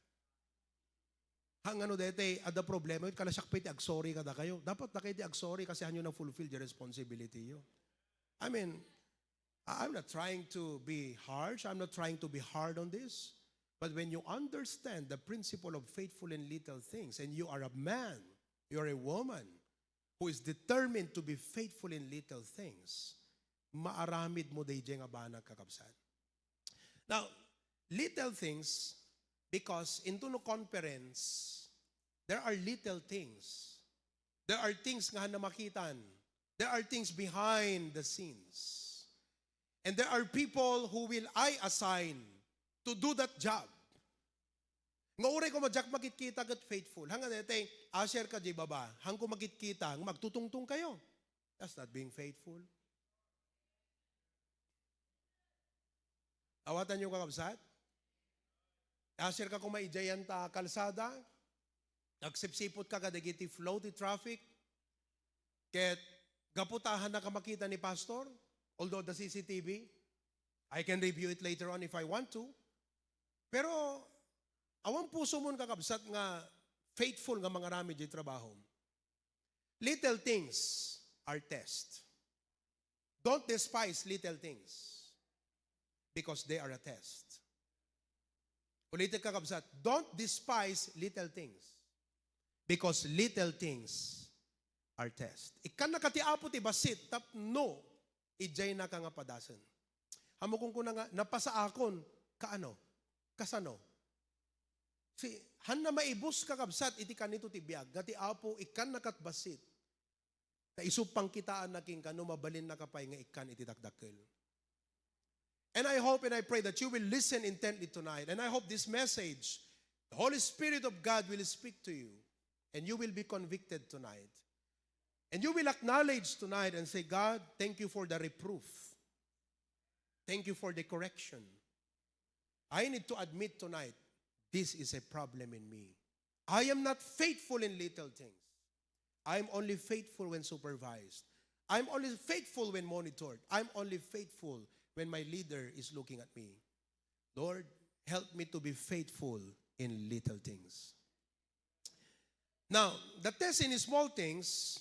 Hang ano dete, ada problema, kalasakpit ag-sorry kada kayo. Dapat na kayo ag-sorry kasi hanyo na fulfill the responsibility you. I mean, I'm not trying to be harsh. I'm not trying to be hard on this. But when you understand the principle of faithful in little things, and you are a man, you're a woman, who is determined to be faithful in little things, maaramid mo day nga banag kakabsat. Now, little things, because into no conference, there are little things. There are things nga na makitan. There are things behind the scenes. And there are people who will I assign to do that job. Nga uray ko madyak magkikita kat faithful. Hanga dete, asher ka di baba. Hang ko magkikita, magtutungtung kayo. That's not being faithful. Awatan yung kakabsat. Asher ka kumaijayan ta kalsada. Nagsipsipot ka kadagiti flow ti traffic. Ket gaputahan na ka makita ni pastor, although the CCTV, I can review it later on if I want to. Pero awan puso mo kakabsat nga faithful nga mga rami di trabaho. Little things are test. Don't despise little things because they are a test. Ulitin kakabsat, don't despise little things because little things are test. Ikan nakatiapo ti basit, tap no, ijay na ka nga padasan. Hamo kung kuna nga, napasa akon, kaano? Kasano? Si, han na maibus kakabsat, iti kanito ti biyag, nga ti apo, ikan nakatbasit. Na isupang kitaan na king kano, mabalin na kapay nga ikan iti dakdakil. And I hope and I pray that you will listen intently tonight. And I hope this message, the Holy Spirit of God will speak to you. And you will be convicted tonight. And you will acknowledge tonight and say, God, thank you for the reproof. Thank you for the correction. I need to admit tonight, this is a problem in me. I am not faithful in little things. I am only faithful when supervised. I'm only faithful when monitored. I'm only faithful when my leader is looking at me. Lord, help me to be faithful in little things. Now, the test in small things,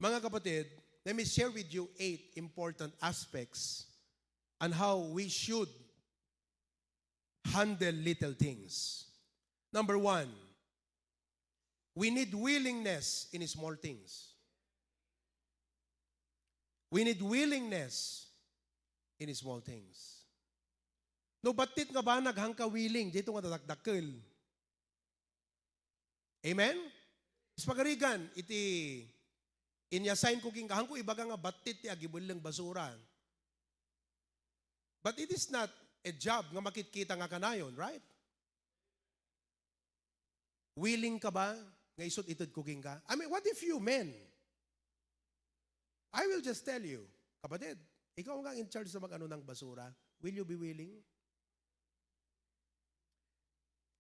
mga kapatid, let me share with you 8 important aspects on how we should handle little things. Number 1, we need willingness in small things. We need willingness in small things. No, batit nga ba naghangka willing, dito nga tatakdakil. Amen? Ispagarigan, iti inyasign ko king kahang ko ibaga nga batit ti agibulang basura. But it is not a job nga makikita nga kanayon, right? Willing ka ba nga isot itod cooking ka? I mean, what if you men? I will just tell you, kapatid, ikaw nga in charge sa mag-ano ng basura, will you be willing?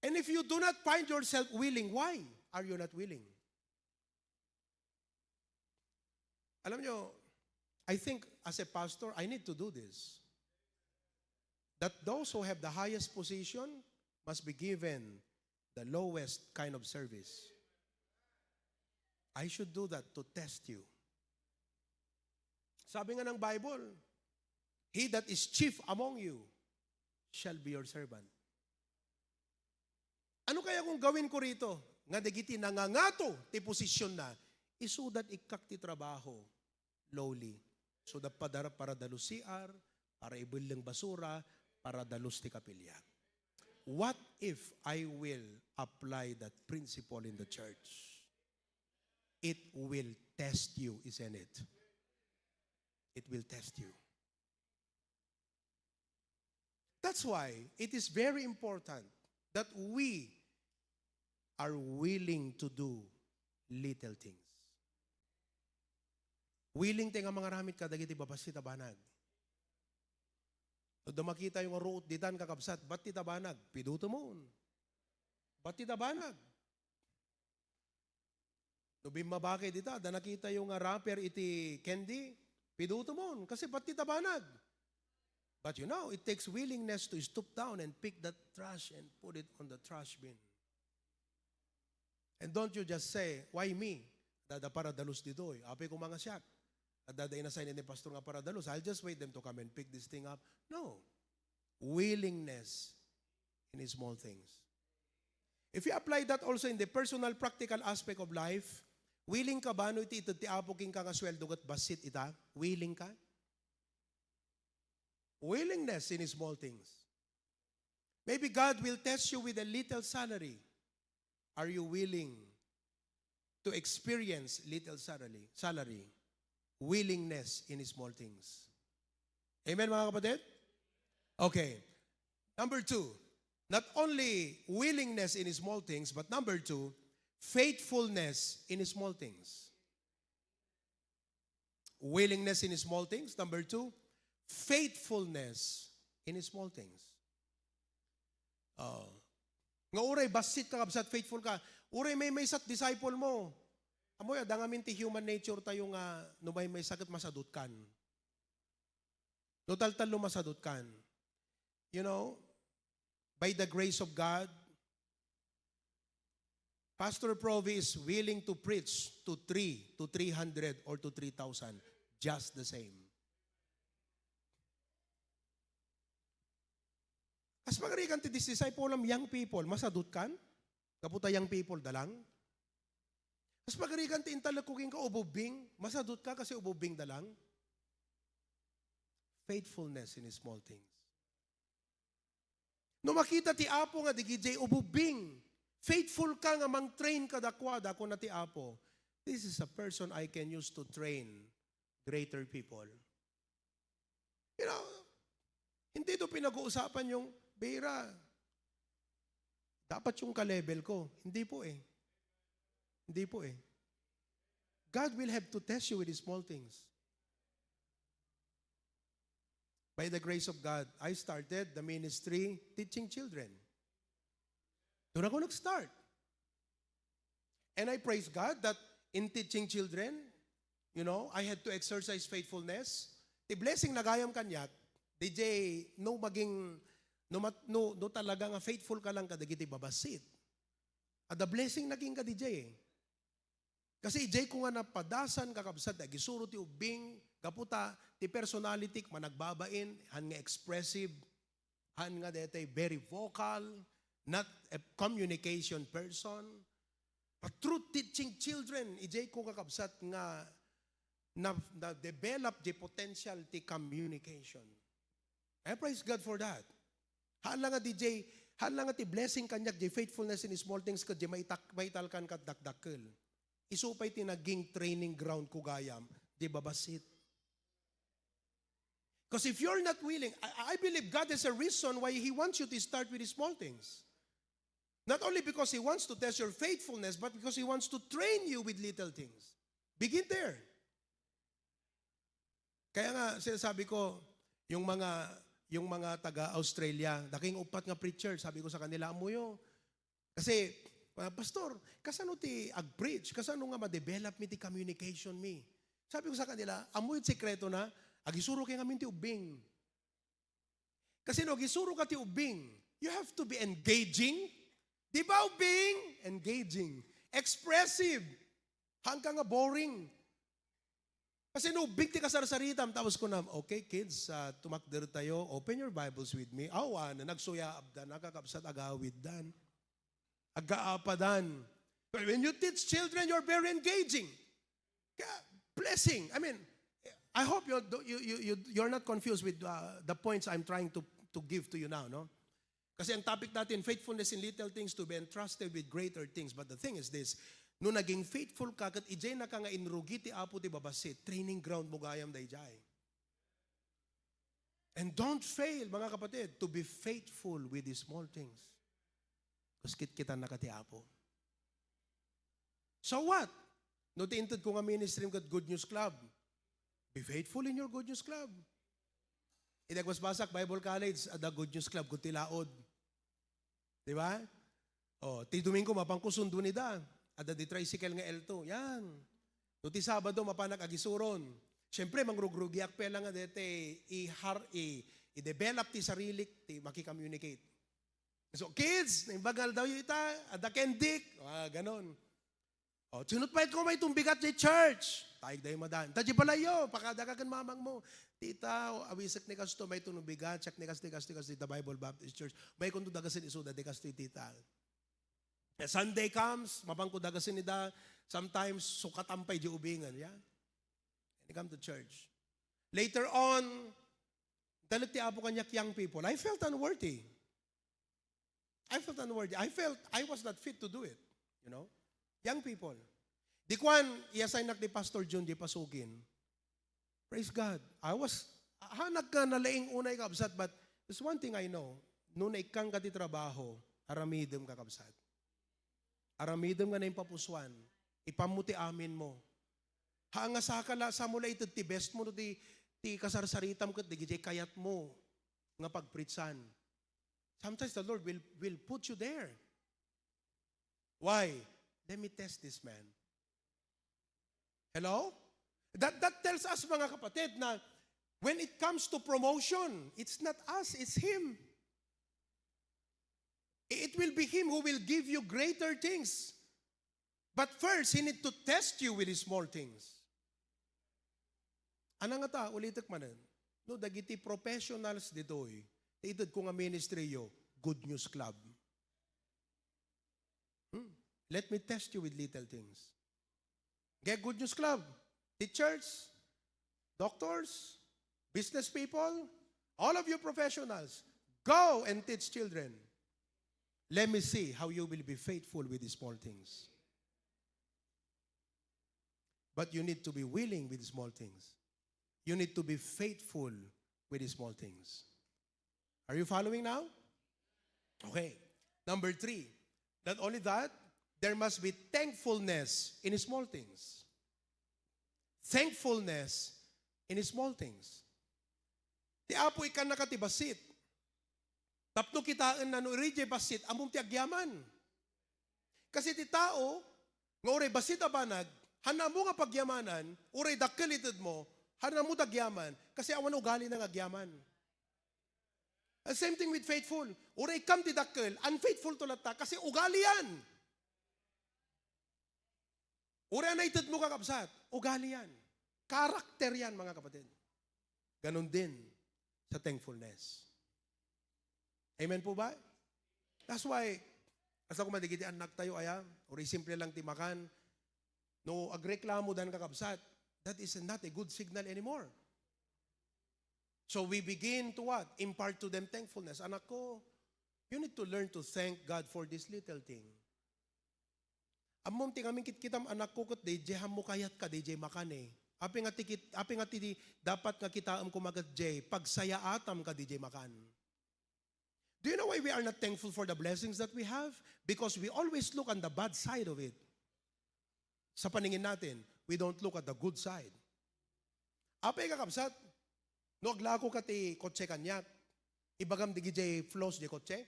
And if you do not find yourself willing, why are you not willing? Alam nyo, I think as a pastor, I need to do this. That those who have the highest position must be given the lowest kind of service. I should do that to test you. Sabi nga ng Bible, he that is chief among you shall be your servant. Ano kaya kung gawin ko rito? Nga dagiti nangangato ti posisyon na, isudat ikak ti trabaho, lowly. So da para dalus CR, para ibulang basura, para dalus ti kapilya. What if I will apply that principle in the church? It will test you, isn't it? It will test you. That's why it is very important that we are willing to do little things. Willing tayo nga mga ramit kadagiti babasita banag. So makita yung root ditan kakabsat, ba't tita banag? Piduto mo. Ba't tita banag? No bimabake dita, da nakita yung rapper iti candy, piduto mo. Kasi ba't tita banag? But you know, it takes willingness to stoop down and pick that trash and put it on the trash bin. And don't you just say, why me? Dada para dalus dito eh. Api ko mga siyak. Dada inasign ni pastor nga para dalus. I'll just wait them to come and pick this thing up. No. Willingness in small things. If you apply that also in the personal, practical aspect of life, willing ka ba no iti ito ti apoking ka nga sweldo kat basit ita? Willing ka? Willingness in small things. Maybe God will test you with a little salary. Are you willing to experience little salary? Willingness in small things. Amen, mga kapatid? Okay. Number 2, not only willingness in small things, but number 2, faithfulness in small things. Willingness in small things. Number 2, faithfulness in small things. Nga uray, basit ka kabsat, faithful ka. Uray, may sat disciple mo. Amoy, dangamin ti human nature tayo nga, no may sakit masadot kan. No taltalo masadot kan. You know, by the grace of God, Pastor Provi is willing to preach to 300, or to 3,000, just the same. As pagarikan ti this disciple ng young people, masadot kan? Kaputa young people dalang? As pagarikan ti intalakuking ka ububing, masadot ka kasi ububing dalang? Faithfulness in small things. No makita ti Apo nga di gijay ububing, faithful ka nga mang-train ka dakwada ko na ti Apo. This is a person I can use to train greater people. You know, hindi ito pinag-uusapan yung, Bira, dapat yung ka-level ko. Hindi po eh. Hindi po eh. God will have to test you with the small things. By the grace of God, I started the ministry teaching children. Doon ako nag-start. And I praise God that in teaching children, you know, I had to exercise faithfulness. The blessing na gayam kanyak, DJ, no maging, no talaga nga faithful ka lang kadagiti babasit. At the blessing naging ka DJ eh. Kasi ijay ko nga napadasan kakabsat, gisuro ti ubing, kaputa, ti personality, managbabain, han nga expressive, han nga dete very vocal, not a communication person. But through teaching children, ijay ko kakabsat nga na-develop the potential ti communication. I praise God for that. Hala nga DJ, hala nga ti blessing kanyak, di faithfulness in small things ka, di maitalkan ka dakdakkel. Isupay ti naging training ground ko gayam, di babasit. Because if you're not willing, I believe God has a reason why He wants you to start with the small things. Not only because He wants to test your faithfulness, but because He wants to train you with little things. Begin there. Kaya nga, sinasabi ko, yung mga taga-Australia, daking upat nga preacher, sabi ko sa kanila, amuyo. Kasi, Pastor, kasano ti ag-preach? Kasano nga ma-develop mi ti communication mi? Sabi ko sa kanila, amuyo sekreto na, agisuro kayo ngamin ti ubing. Kasi no, agisuro ka ti ubing, you have to be engaging. Di ba ubing? Engaging. Expressive. Hanggang nga boring. Kasi no, big ti kasarsaritam, tapos ko na, okay kids, tumakder tayo, open your Bibles with me. Awan, nagsuya abdan, nakakabsat agawid dan. Agaapadan. But when you teach children, you're very engaging. Kaya, blessing. I mean, I hope you're not confused with the points I'm trying to give to you now, no? Kasi ang topic natin, faithfulness in little things to be entrusted with greater things. But the thing is this, no naging faithful ka, kat ijay na ka nga inrugi ti apo ti babasit, training ground mo gayam da ijay. And don't fail, mga kapatid, to be faithful with the small things. Kuskit kita na ka ti apo. So what? No tiintod ko nga ministry kat Good News Club. Be faithful in your Good News Club. Idagwas basak Bible College, ada Good News Club, kundi laod. Di ba? O, ti Domingo, mapangkusundo ni da. Ada di tricycle nga L2. Yan. No, ti Sabado, mapanag agisuron. Siyempre, mangrugrugiak pela nga dete, i-develop ti sarili, ti makicommunicate. So, kids, naimbagal daw yung ita, ada kendik. Ganon. O, sunod pa ito may tumbigat di church. Taig dahi madan. Tadji palayo, pakadagagan mamang mo. Tita, awisak ni kasto, may tunubigat, check ni kasti, the Bible Baptist Church. May kundo dagasin isuda, di kasti tita. Sunday comes, mapangko dagasin nida, sometimes sukatampay di ubingan, yeah? And they come to church. Later on, dalit ti apo kanyak young people, I felt unworthy. I felt I was not fit to do it, you know? Young people. Di kwan, i-assign nak ni Pastor John di pasugin. Praise God. Hanag ka nalaing unay kabsat, but there's one thing I know, nung ikang ka ti trabaho, aramidem ka kabsat. Aramidem nga na yung papuswan, ipamuti amin mo. Hanga sa kala, sa mula ito, ti best mo, ti kasarsaritam ko, ti gijay kayat mo, nga pagpritsan. Sometimes the Lord will put you there. Why? Let me test this man. Hello? That tells us, mga kapatid, na when it comes to promotion, it's not us, it's Him. It will be Him who will give you greater things. But first, He need to test you with the small things. Ano nga ta, ulitak manan. No, dagiti professionals ditoy. Itod ko nga ministry yo, Good News Club. Let me test you with little things. Get Good News Club. Teachers, doctors, business people, all of you professionals, go and teach children. Let me see how you will be faithful with the small things. But you need to be willing with the small things. You need to be faithful with the small things. Are you following now? Okay. Number 3, not only that, there must be thankfulness in small things. Thankfulness in small things. Ti apoy ka nakatibasit. Tapno kitaan na no irije basit, among ti agyaman. Kasi ti tao, nga uray basit abanag, hana mo nga pagyamanan, uray dakkelitid mo, hana mo dagyaman, kasi awan ugali ng agyaman. The same thing with faithful. Uray kam ti dakkel, unfaithful to lata, kasi ugali yan. Uray na itid mo kakabsat, ugali yan. Karakter yan, mga kapatid. Ganon din sa thankfulness. Amen po ba? That's why, asa ko madigiti anak tayo ayam, uray simple lang timakan, no agreklamo dan kakabsat, that is not a good signal anymore. So we begin to what? Impart to them thankfulness. Anak ko, you need to learn to thank God for this little thing. Amom ti kaming kitkitam anak ko ket DJ ham mo kayat ka DJ makan eh. Api nga ti dapat nga kitaam kumagat DJ pagsaya atam ka DJ makan. Do you know why we are not thankful for the blessings that we have? Because we always look on the bad side of it. Sa paningin natin, we don't look at the good side. Apay kakabsat, no aglako ka ti kotse kanyak, ibagam di DJ flows di kotse,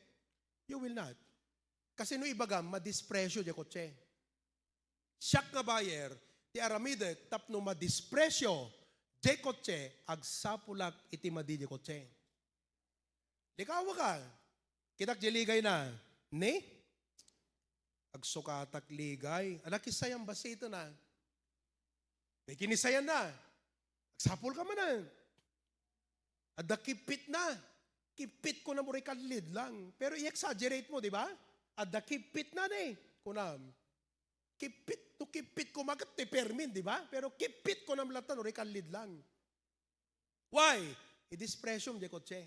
you will not. Kasi no ibagam, madispresyo di kotse. Siyak nga buyer, ti aramide, tapno madispresyo, di kotse, agsapulak iti madi di kotse. Likawa ka, kitak jiligay na, ne? Agsukatak ligay, anak kisayang basito na. May kinisayan na, agsapul ka man na. Ada kipit na, kipit ko na mo rin kalid lang. Pero i-exaggerate mo, di ba? Ada kipit na na eh, kunam. Kipit ko magat ti permin, di ba? Pero kipit ko na malatan, uri kalid lang. Why? I-dispresyum di kotse.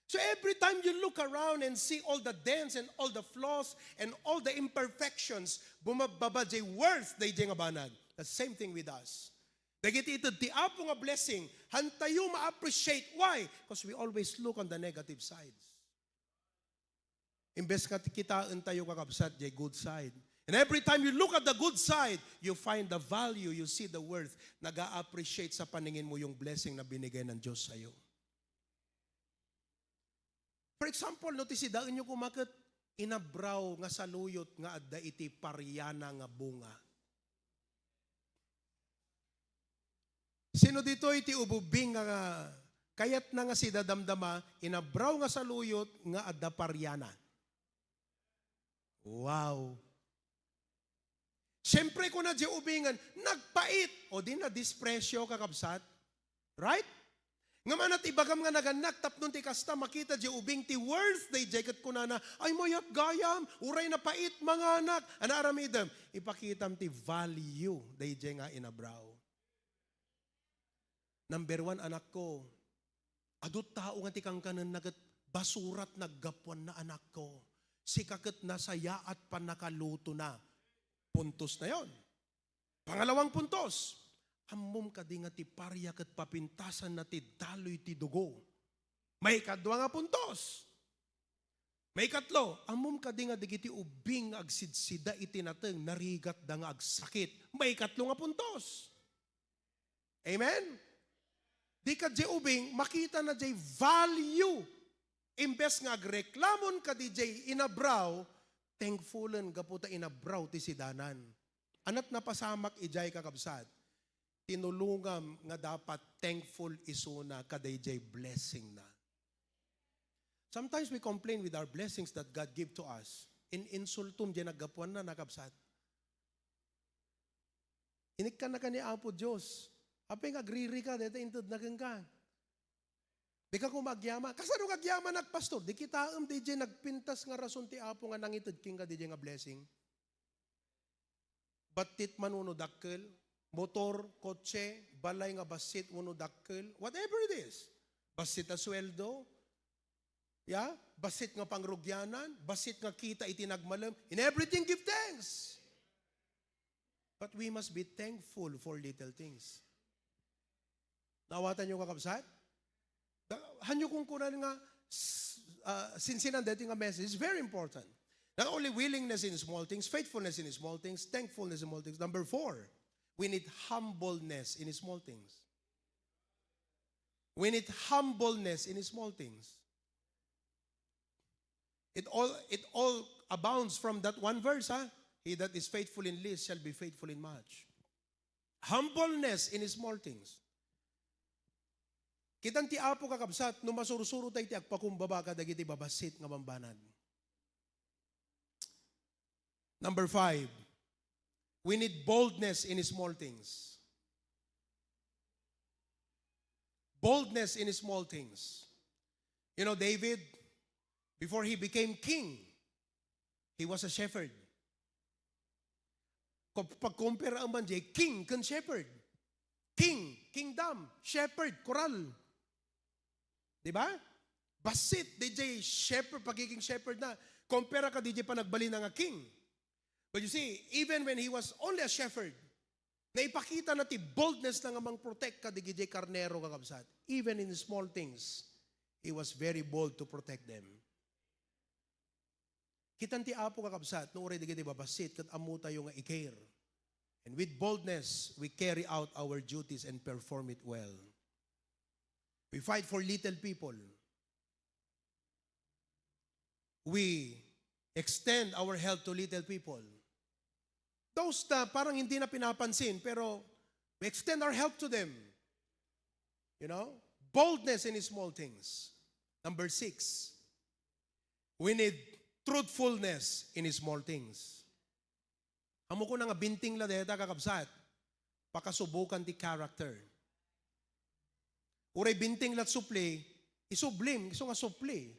So every time you look around and see all the dents and all the flaws and all the imperfections, bumababa jay worth day jay nga banag. The same thing with us. Dagiti ito, ti apo nga blessing, hantayo ma-appreciate. Why? Because we always look on the negative sides. Imbes ka kitaan tayo kakabsat jay good side. And every time you look at the good side, you find the value, you see the worth, nag-a-appreciate sa paningin mo yung blessing na binigay ng Diyos sa'yo. For example, notice daan nyo kumakit, inabraw nga saluyot nga adda iti paryana nga bunga. Sino dito iti ububing nga kayat na nga si dadamdama, inabraw nga saluyot nga adda paryana. Wow! Siyempre kung na di ubingan, nagpait o di na dispresyo kakabsat. Right? Nga man at ibagam nga naganak, tapnon ti kasta, makita di ubing ti worth, day jacket ko na ay mayat gayam, uray na pait mga anak. Ana aramidam, ipakitam ti value, day jay nga inabraw. Number 1, anak ko, adut tao nga ti kang kanan nagat basurat naggapuan na anak ko. Si kakit na saya at panakaluto na. Puntos na yon. Pangalawang puntos, amom ka di nga ti parya kat papintasan na ti daloy ti dugo. May kadwa nga puntos. May katlo, amom ka di nga digiti ubing agsidsida iti nateng narigat da nga agsakit. May katlo nga puntos. Amen? Di ka di ubing, makita na di value. Imbes nga agreklamon ka di di inabraw, thankfulan gaputa inabraw ti sidanan. Anat napasamak ijay kakabsat. tinulungam nga dapat thankful isuna kadayjay blessing na. Sometimes we complain with our blessings that God give to us. In insultum di naggapuan na nakabsat. Inik ka na ka ni Apo Diyos. Apay nga agriri ka, dito intud na ka. Di ka kumagyama. Kasano kagyama nagpastor? Di kita DJ nagpintas nga rason ti Apo nga nangitud king ka DJ nga blessing. Batit manunodakkel, motor, kotse, balay nga basit manunodakkel, whatever it is. Basit na sweldo, yeah? Basit nga pangrugyanan, basit nga kita itinagmalam. In everything give thanks. But we must be thankful for little things. Nawatan nyo kakabsat? Hanyo kung kunan nga sinsinan dating nga message is very important. Not only willingness in small things, faithfulness in small things, thankfulness in small things. Number 4, we need humbleness in small things. We need humbleness in small things. It all abounds from that one verse, huh? He that is faithful in least shall be faithful in much. Humbleness in small things. Kitang ti Apo kakabsat, no masurusuro tayo ti agpakumbaba kadagiti babasit nga mambanad. Number 5, we need boldness in small things. Boldness in small things. You know, David, before he became king, he was a shepherd. Pag-compare ang manjay, king kan shepherd. King, kingdom, shepherd, koral. Diba? Basit, DJ, shepherd, pagiging shepherd na. Compare ka, DJ, pa nagbali na nga king. But you see, even when he was only a shepherd, naipakita natin boldness na nga mang protect ka, DJ Carnero kakabsat. Even in small things, he was very bold to protect them. Kitan ti Apo kakabsat, no uri digiti babasit, kat amuta yung i-care. And with boldness, we carry out our duties and perform it well. We fight for little people. We extend our help to little people. Those na parang hindi na pinapansin, pero we extend our help to them. You know? Boldness in small things. Number 6, we need truthfulness in small things. Amo ko na nga binting la deta kakabsat, pakasubukan ti character. Uray binting lat supli, isublim, iso nga supli.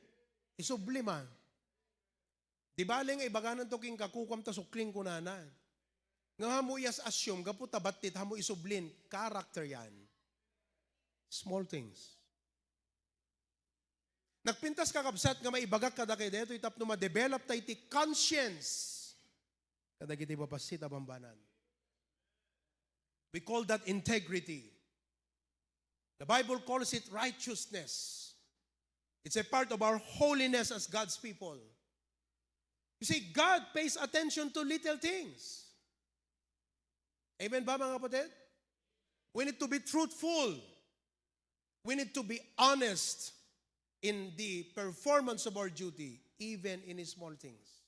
Isublima. Di ba nga ibaganan to king kakukam ta sukling kunana. Nga hamo iyas assume, gaputa batit, hamo isublin, character yan. Small things. Nagpintas kakabsat nga maibagak kada kay deto itap no ma-develop tayo ti conscience. Kada kiti papasit abambanan. We call that integrity. The Bible calls it righteousness. It's a part of our holiness as God's people. You see, God pays attention to little things. Amen ba mga kapatid? We need to be truthful. We need to be honest in the performance of our duty, even in small things.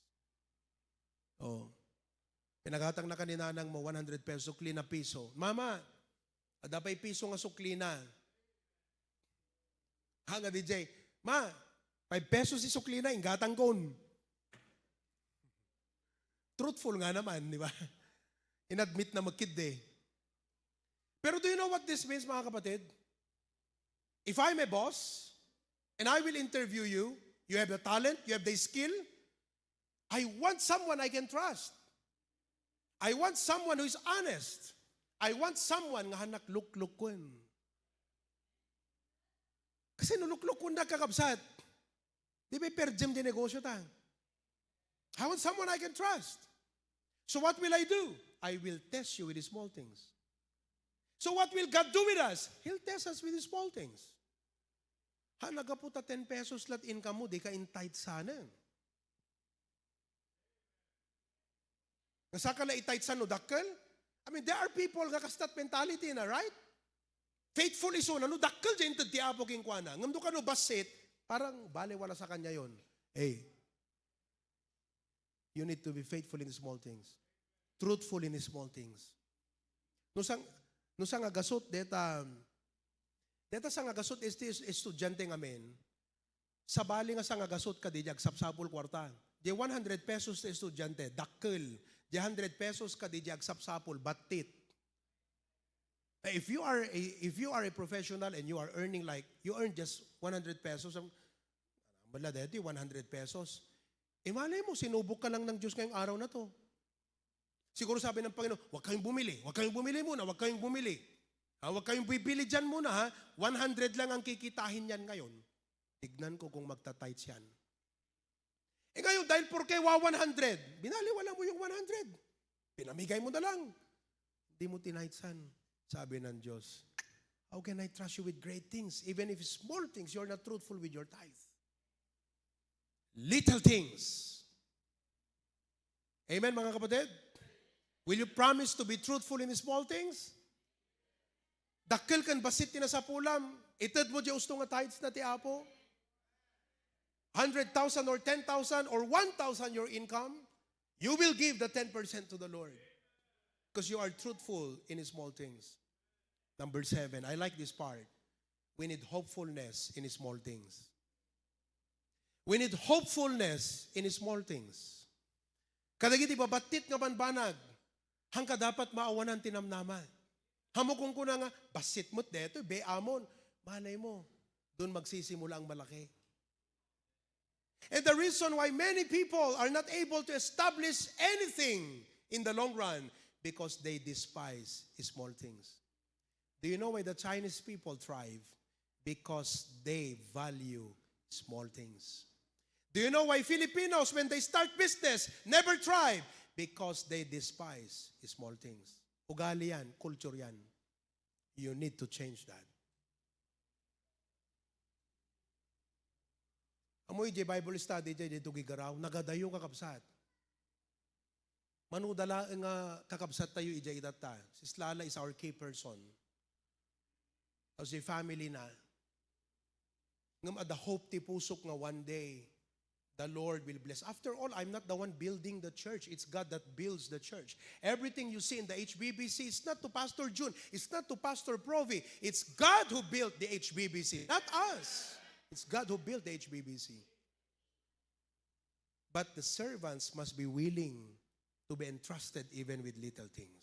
Oh. Pinagatang na kanina ng mo 100 peso, sukli na piso. Mama, adapay piso nga sukli na. Hanga DJ, ma, 5 pesos si sukli na, ingatang kon. Truthful nga naman, di ba? Inadmit na magkid eh. Pero do you know what this means, mga kapatid? If I'm a boss, and I will interview you, you have the talent, you have the skill, I want someone I can trust. I want someone who is honest. I want someone nga hanak luklukon. Kasi nuluklukon na kakabsat. Di ba perjem di negosyo ta? I want someone I can trust. So what will I do? I will test you with the small things. So what will God do with us? He'll test us with the small things. Ha, nagaputa 10 pesos lat income mo, di ka entitled sana. Nasaka na itight sa nudakkel? I mean, there are people nga kastat mentality na, right? Faithful iso na, nudakkel dyan ti apo king kwa na. Ngamdo ka no basit, parang bale wala sa kanya yon. Hey, you need to be faithful in the small things. Truthful in the small things. No sang, No sa nga gasot, deta sa nga gasot, estudyante ngamen, sa bali nga sa nga gasot ka di sapsapul kwarta. Di 100 pesos na estudyante, dakkel. Di 100 pesos ka di sapsapul, batit. If you are a professional and you are earning like, you earn just 100 pesos, bala deti, 100 pesos. Malay mo, sinubok ka lang ng Diyos ngayong araw na to. Siguro sabi ng Panginoon, huwag kayong bumili muna, huwag kayong bumili. Huwag kayong bibili dyan muna ha. 100 lang ang kikitahin yan ngayon. Tignan ko kung magta-tithes yan. Ngayon, dahil porke 100, binaliwala mo yung 100. Pinamigay mo na lang. Hindi mo tinitsan. Sabi ng Diyos, how can I trust you with great things? Even if small things, you're not truthful with your tithe. Little things. Amen, mga kapatid? Will you promise to be truthful in the small things? Dakkel kan basit na sa pulam, itad mo di usto nga tithes na ti Apo? 100,000 or 10,000 or 1,000 your income, you will give the 10% to the Lord. Because you are truthful in small things. Number 7, I like this part. We need hopefulness in small things. We need hopefulness in small things. Kadagiti babatit nga banbanag, hangka dapat maawanan tinamnaman. Hamukong ko na nga, basit mo't deto, beamon. Malay mo, doon magsisimula ang malaki. And the reason why many people are not able to establish anything in the long run, because they despise small things. Do you know why the Chinese people thrive? Because they value small things. Do you know why Filipinos, when they start business, never thrive? Because they despise small things. Ugali yan, culture yan. You need to change that. Amoy di Bible study di dito gigaraw, nagadayo kakabsat. Manudala nga kakabsat tayo ija idata. Si Slala is our key person. As a family na. Ngam ada hope ti pusok nga one day, the Lord will bless. After all, I'm not the one building the church. It's God that builds the church. Everything you see in the HBBC is not to Pastor June. It's not to Pastor Provi. It's God who built the HBBC, not us. It's God who built the HBBC. But the servants must be willing to be entrusted even with little things.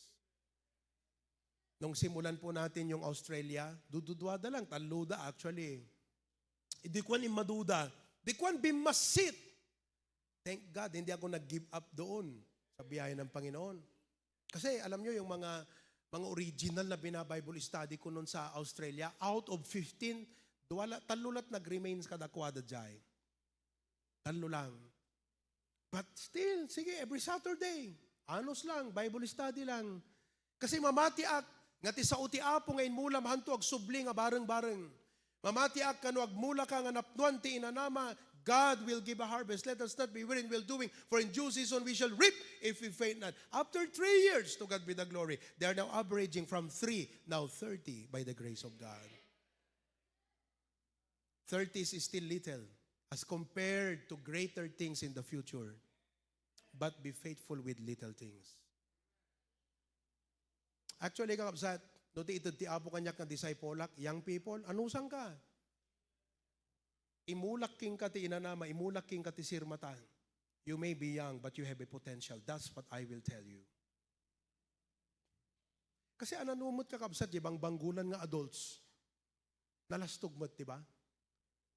Nung simulan po natin yung Australia, dududwada lang, taluda actually. Di ko maduda. Di ko bimasit. Thank God, hindi ako nag-give up doon sa biyaya ng Panginoon. Kasi alam nyo yung mga original na bina-Bible study ko noon sa Australia, out of 15, talulat nag-remains kadakwada jay. Talo lang. But still, sige, every Saturday, anos lang, Bible study lang. Kasi mamatiak, ngati sa uti apo ngayon mula mahanto ag subli nga bareng-bareng. Mamatiak kanu ag mula ka nga napnuan ti inanama, God will give a harvest. Let us not be weary in well doing, for in due season we shall reap if we faint not. After 3 years, to God be the glory. They are now averaging from 3, now 30 by the grace of God. 30 is still little as compared to greater things in the future. But be faithful with little things. Actually, kakabsat, no ti ito ti apo kanyak na disciple, young people, anusang ka? Imulak king ka ti inanama, imulak king ka ti sirmatan. You may be young, but you have a potential. That's what I will tell you. Kasi ananumot kakabsat, ibang banggulan nga adults, nalastugmat, di ba?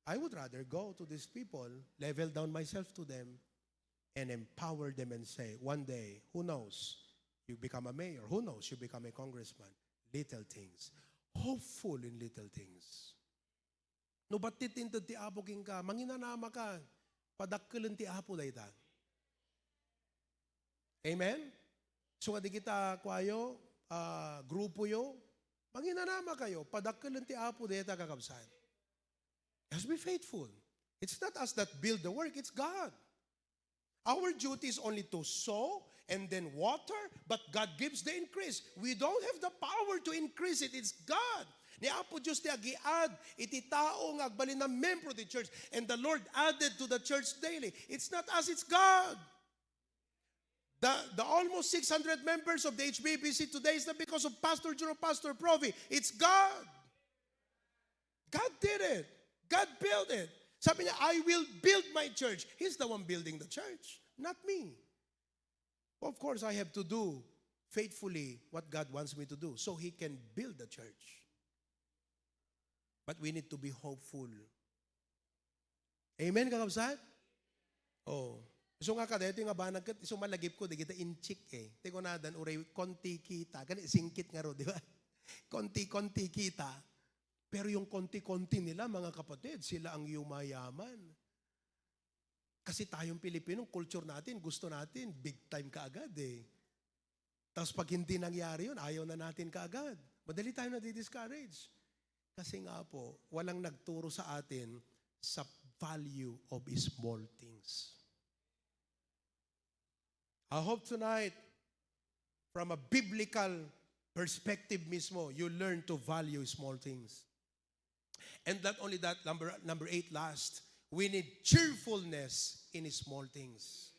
I would rather go to these people, level down myself to them, and empower them and say, one day, who knows, you become a mayor. Who knows, you become a congressman. Little things. Hopeful in little things. No batit into ti apo king ka, manginanama ka, padakkelan ti apo dayta. Amen? So nga di kita kwayo, grupo yo, manginanama kayo, padakkelan ti apo dayta kakabsan. Let's be faithful. It's not us that build the work, it's God. Our duty is only to sow and then water, but God gives the increase. We don't have the power to increase it, it's God. Ni Apo Diyos ti agiad, iti tao nga agbalin na membro ti church, and the Lord added to the church daily. It's not us, it's God. The almost 600 members of the HBBC today is not because of Pastor Juro, Pastor Provi. It's God. God did it. God built it. Sabi niya, I will build my church. He's the one building the church, not me. Of course, I have to do faithfully what God wants me to do so He can build the church. But we need to be hopeful. Amen, kakabsat? Oh. So nga kada, ito nga ba, so malagip ko, di kita inchik eh. Di ko na dan, uray, konti kita. Ganun, singkit nga ro, di ba? Konti-konti kita. Pero yung konti-konti nila, mga kapatid, sila ang yumayaman. Kasi tayong Pilipino, culture natin, gusto natin, big time kaagad eh. Tapos pag hindi nangyari yun, ayaw na natin kaagad. Madali tayo na-discourage. Kasi nga po, walang nagturo sa atin sa value of small things. I hope tonight, from a biblical perspective mismo, you learn to value small things. And not only that, number 8 last, we need cheerfulness in small things.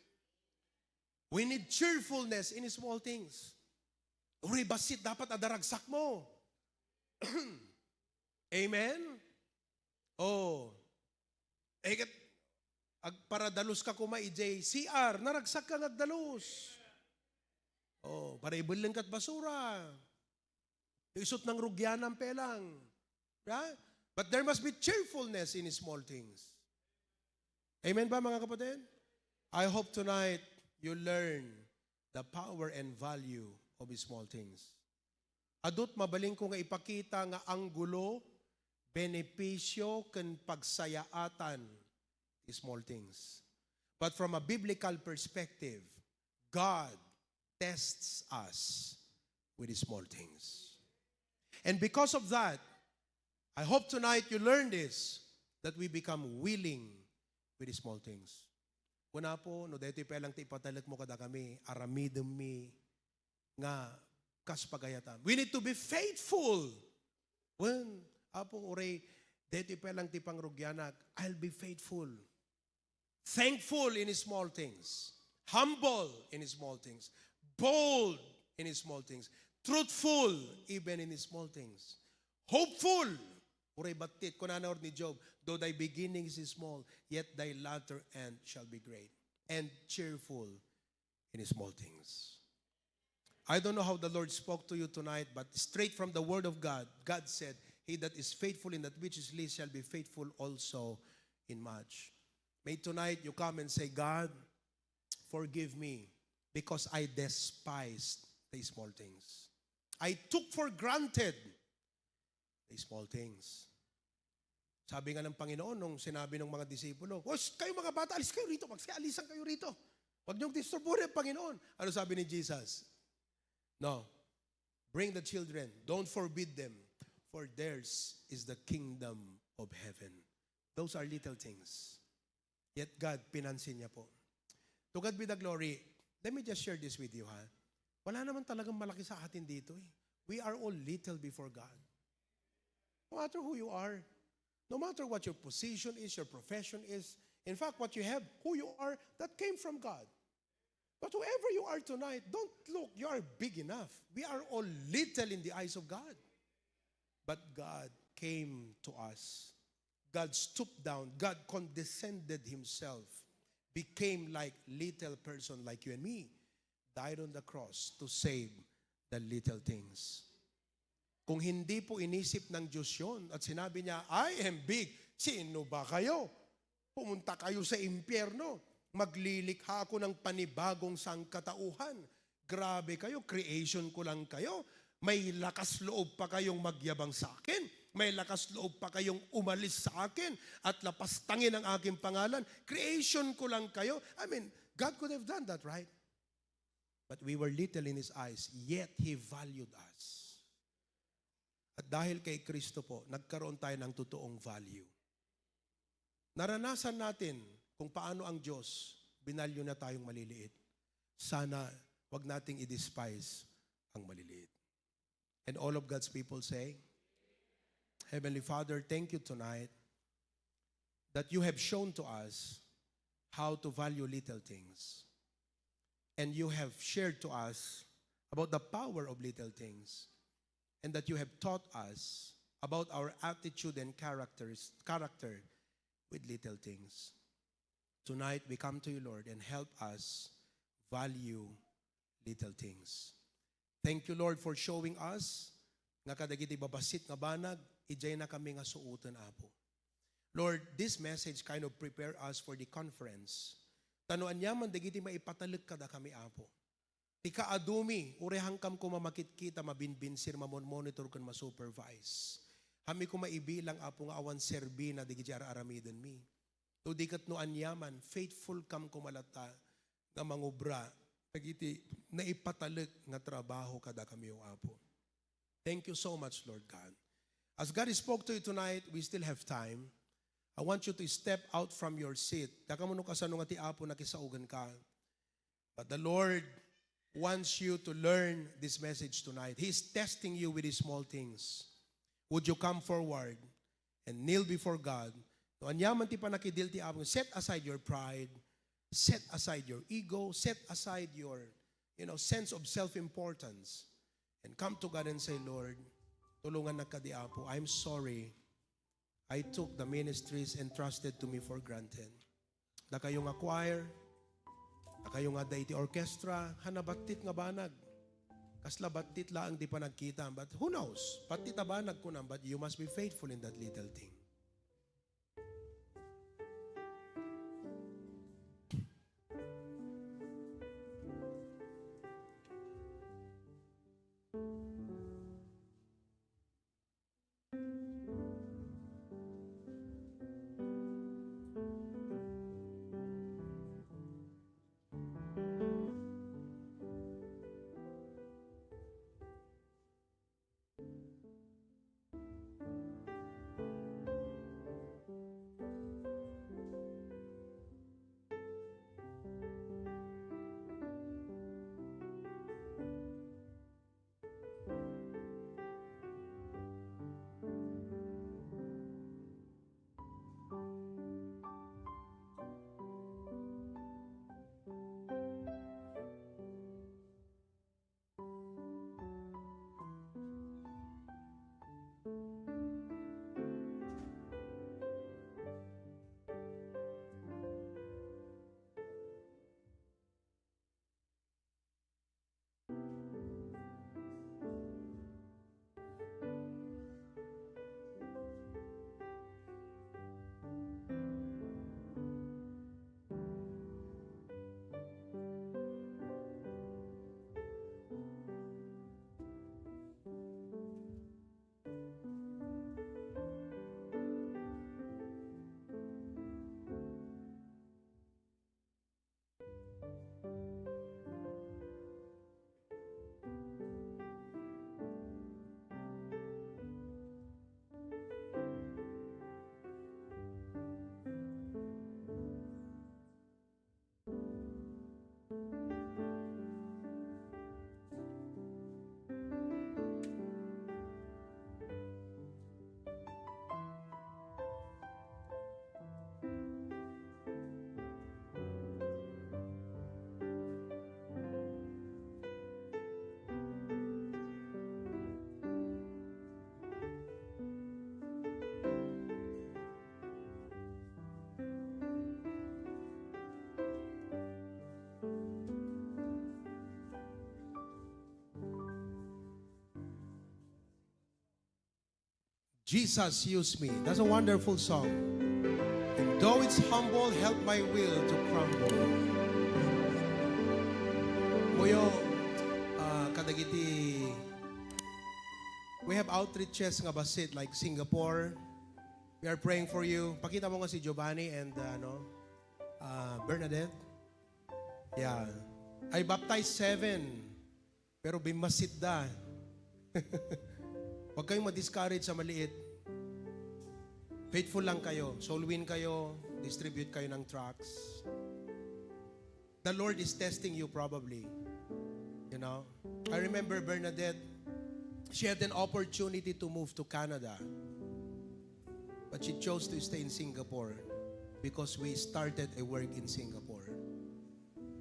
We need cheerfulness in small things. Uri, basit dapat adaragsak mo. Amen? Oh. Para dalus ka kuma ijay CR, naragsak ka nagdalus. Oh, para ibuling kat basura. Isot ng rugyan ng pelang. Right? But there must be cheerfulness in small things. Amen ba mga kapatid? I hope tonight you learn the power and value of small things. Adut mabaling ko nga ipakita nga ang gulo, benepisyo, ken pagsayaatan small things. But from a biblical perspective, God tests us with small things. And because of that, I hope tonight you learn this, that we become willing with small things. Una po, no dito pelang ti ipatalit mo kada kami, aramidem mi, nga kas pagayatam. We need to be faithful. When, apong uray, dito pelang ti pangrugyanak, I'll be faithful. Thankful in small things. Humble in small things. Bold in small things. Truthful even in small things. Hopeful. Uray batit, kunana or ni Job, though thy beginning is small, yet thy latter end shall be great. And cheerful in small things. I don't know how the Lord spoke to you tonight, but straight from the word of God, God said, he that is faithful in that which is least shall be faithful also in much. May tonight you come and say, God, forgive me because I despised the small things. I took for granted the small things. Sabi nga ng Panginoon nung sinabi ng mga disipulo, kayo mga bata, alis kayo rito, magsialisan kayo rito. Huwag niyong disturbuhin ang Panginoon. Ano sabi ni Jesus? No. Bring the children. Don't forbid them. For theirs is the kingdom of heaven. Those are little things. Yet God, pinansin niya po. To God be the glory. Let me just share this with you, ha? Wala naman talagang malaki sa atin dito, eh. We are all little before God. No matter who you are, no matter what your position is, your profession is, in fact, what you have, who you are, that came from God. But whoever you are tonight, don't look, you are big enough. We are all little in the eyes of God. But God came to us. God stooped down. God condescended Himself. Became like little person like you and me. Died on the cross to save the little things. Kung hindi po inisip ng Diyos yun at sinabi niya, I am big. Sino ba kayo? Pumunta kayo sa impyerno. Maglilikha ako ng panibagong sangkatauhan. Grabe kayo, creation ko lang kayo. May lakas loob pa kayong magyabang sa akin. May lakas loob pa kayong umalis sa akin at lapastangin ang aking pangalan. Creation ko lang kayo. I mean, God could have done that, right? But we were little in His eyes, yet He valued us. At dahil kay Kristo po, nagkaroon tayo ng totoong value. Naranasan natin kung paano ang Diyos binalyo na tayong maliliit. Sana wag nating i-despise ang maliliit. And all of God's people say, Heavenly Father, thank you tonight that you have shown to us how to value little things. and you have shared to us about the power of little things, and that you have taught us about our attitude and character with little things. Tonight, we come to you, Lord, and help us value little things. Thank you, Lord, for showing us nga kadagiti babasit nga banag, ijay na kami nga suutan, Apo. Lord, this message kind of prepare us for the conference. Tanuan yaman, dagiti maipatalik kada kami, Apo. Tika adumi, urehang kam ko mamakit kita, mabinbinsir, mamon-monitor kun ma-supervise. Hami ko maibilang, Apo, nga awan serbi na digiti aramiden mi. To dikat no anyaman, faithful kam ko malata, nga mangubra, dagiti naipatalik nga trabaho kada kami, o Apo. Thank you so much, Lord God. As God spoke to you tonight, we still have time. I want you to step out from your seat. Daka mo no kasano nga ti Apo nakisaugan ka. But the Lord wants you to learn this message tonight. He's testing you with these small things. Would you come forward and kneel before God? No anyaman ti panakidil ti Apo, set aside your pride, set aside your ego, set aside your sense of self-importance, and come to God and say, Lord, tulungan na ka di Apo. I'm sorry. I took the ministries entrusted to me for granted. Da kayo nga choir, da kayo nga daiti orchestra, hanabatit nga banag. Kasla batit laang di pa nagkita. But who knows? Batit banag ko na, but you must be faithful in that little thing. Jesus use me. That's a wonderful song. And though it's humble, help my will to crumble. Kuyo, kadagiti, we have outreaches nga basit like Singapore. We are praying for you. Pakita mo nga si Giovanni and Bernadette. Yeah. I baptized 7. Pero bimasit da. Huwag kayong ma-discourage sa maliit. Faithful lang kayo. Soul win kayo. Distribute kayo ng tracts. The Lord is testing you probably. You know? I remember Bernadette, she had an opportunity to move to Canada. But she chose to stay in Singapore because we started a work in Singapore.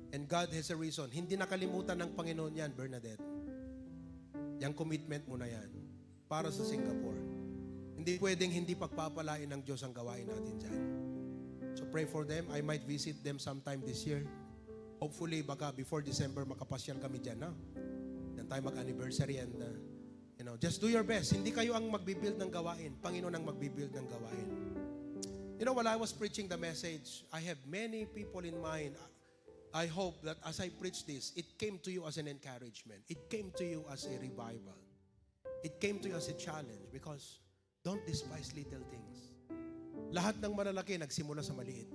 And God has a reason. Hindi nakalimutan ng Panginoon yan, Bernadette. Yang commitment mo na yan para sa Singapore. Hindi pwedeng hindi pagpapalain ng Diyos ang gawain natin dyan. So pray for them. I might visit them sometime this year. Hopefully, baka before December, makapasyal kami dyan, no? Yan tayo mag-anniversary and, just do your best. Hindi kayo ang magbibuild ng gawain. Panginoon ang magbibuild ng gawain. While I was preaching the message, I have many people in mind. I hope that as I preach this, it came to you as an encouragement. It came to you as a revival. It came to you as a challenge because don't despise little things. Lahat ng malalaki nagsimula sa maliit.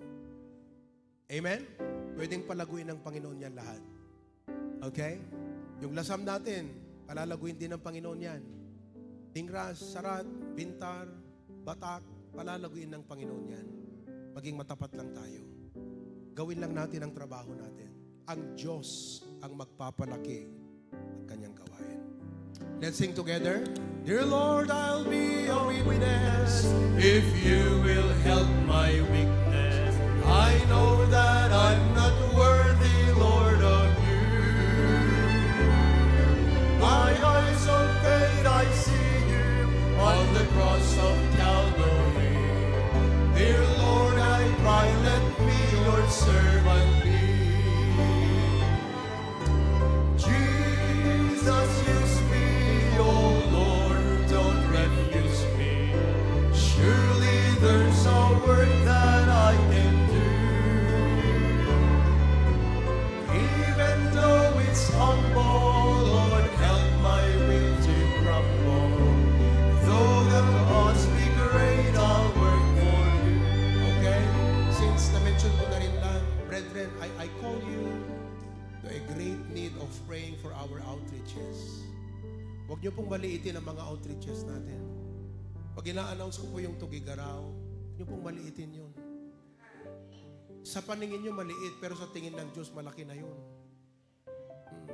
Amen? Pwedeng palaguin ng Panginoon yan lahat. Okay? Yung lasam natin, palalaguin din ng Panginoon yan. Tingras, sarat, bintar, batak, palalaguin ng Panginoon yan. Maging matapat lang tayo. Gawin lang natin ang trabaho natin. Ang Diyos ang magpapalaki ng kanyang gawain. Let's sing together. Dear Lord, I'll be a witness if you will help my weakness. I know that I'm not worthy, Lord, of you. My eyes of faith, I see you on the cross of Calvary. Dear Lord, I cry, let me your servant be. Jesus, use me, oh Lord, don't refuse me. Surely there's a work that I can do. Even though it's humble, Lord, help my will to crumble. Though the cost be great, I'll work for you. Okay? Since na-mention ko na rin lang, brethren, I call you to a great need of praying for our outreaches. Huwag niyo pong maliitin ang mga outreaches natin. Pag ina-announce ko po yung Tugigaraw, huwag niyo pong maliitin yun. Sa paningin niyo maliit, pero sa tingin ng Diyos, malaki na yun.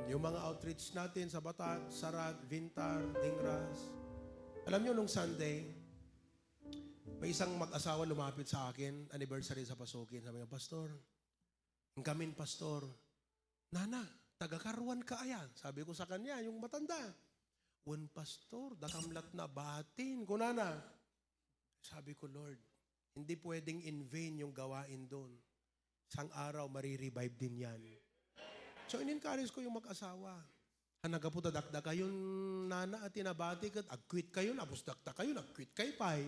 Yung mga outreach natin sa Batak, Sarat, Vintar, Dingras. Alam niyo, nung Sunday, may isang mag-asawa lumapit sa akin, anniversary sa Pasukin. Sabi niya, Pastor, ang gamin, Pastor, Nana, taga-Karuan ka ayan. Sabi ko sa kanya, yung matanda. Wan, Pastor, dakamlat na batin ko, Nana. Sabi ko, Lord, hindi pwedeng in vain yung gawain doon. Isang araw, marirevive din yan. So, in-encourage ko yung mag-asawa. Hanaga po tadakda kayo, Nana, at tinabati ka, ag-quit kayo, napusdakta kayo, nag-quit kayo pa'y.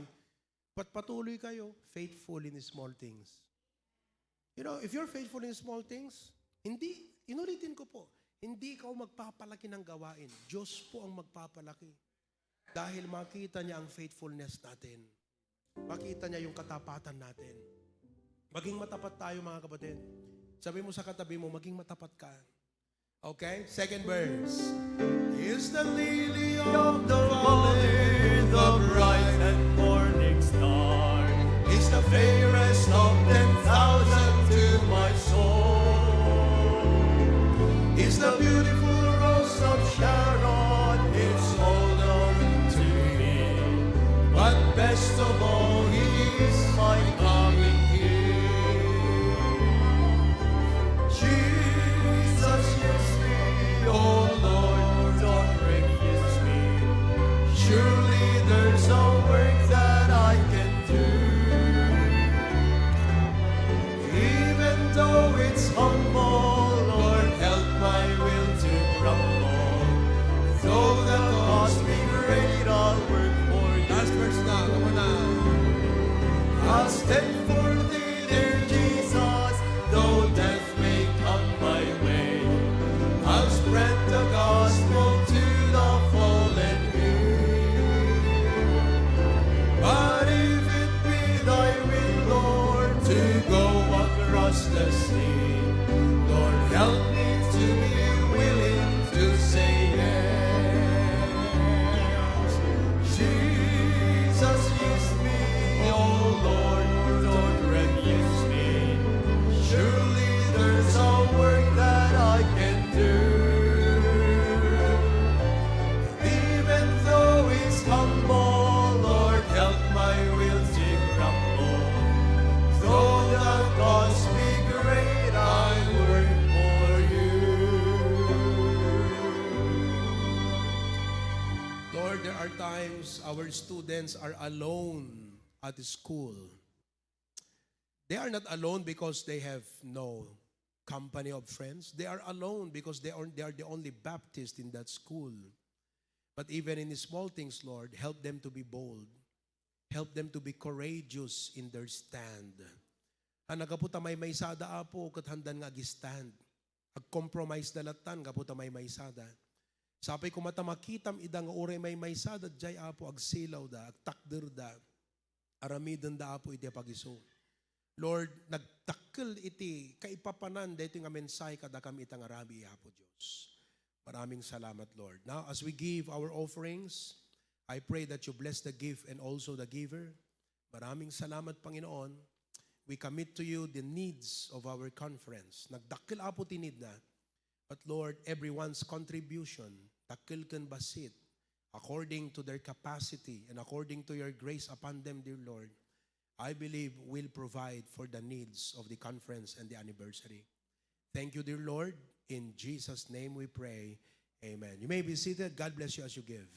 Patuloy kayo, faithful in small things. If you're faithful in small things, inulitin ko po, hindi ikaw magpapalaki ng gawain. Diyos po ang magpapalaki. Dahil makita niya ang faithfulness natin. Makita niya yung katapatan natin. Maging matapat tayo, mga kapatid. Sabi mo sa katabi mo, maging matapat ka. Okay? Second verse. Is the lily of the valley, The bright and morning star is the fairest of 10,000 to my soul. is the beautiful rose of Sharon, it's all known to me. but best of all, He is my coming King. Jesus, use me, oh Lord, don't refuse me. Surely there's a work that I can do. Even though it's humble, Lord, help my will to crumble. Though the cost be great, I'll work for you. last verse na, come on na. I'll stand for thee, dear Jesus, though death may come my way. I'll spread the gospel to the fallen weak. But if it be thy will, Lord, to go across the sea, Lord, help me to be willing to say yes. Jesus, use me, oh Lord, don't times our students are alone at school. They are not alone because they have no company of friends. They are alone because they are the only Baptist in that school. But even in the small things, Lord, help them to be bold. Help them to be courageous in their stand. Ang nagaputa may sada apo, kat handan nga agi-stand. Ag-compromise dalatan, kaputa may sada. Sapay ko mata makitam idang ure may sada, jay apo agsilaw da, agtakder da, aramidan da apo iti pagiso. Lord, nagtakkel iti kaipapanan dito nga mensahe kada kami itang arami apo Diyos. Maraming salamat, Lord. Now, as we give our offerings, I pray that you bless the gift and also the giver. Maraming salamat, Panginoon. We commit to you the needs of our conference. Nagdakkel apo tinid na. But Lord, everyone's contribution, takkel ken basit, according to their capacity and according to your grace upon them, dear Lord, I believe will provide for the needs of the conference and the anniversary. Thank you, dear Lord. In Jesus' name we pray. Amen. You may be seated. God bless you as you give.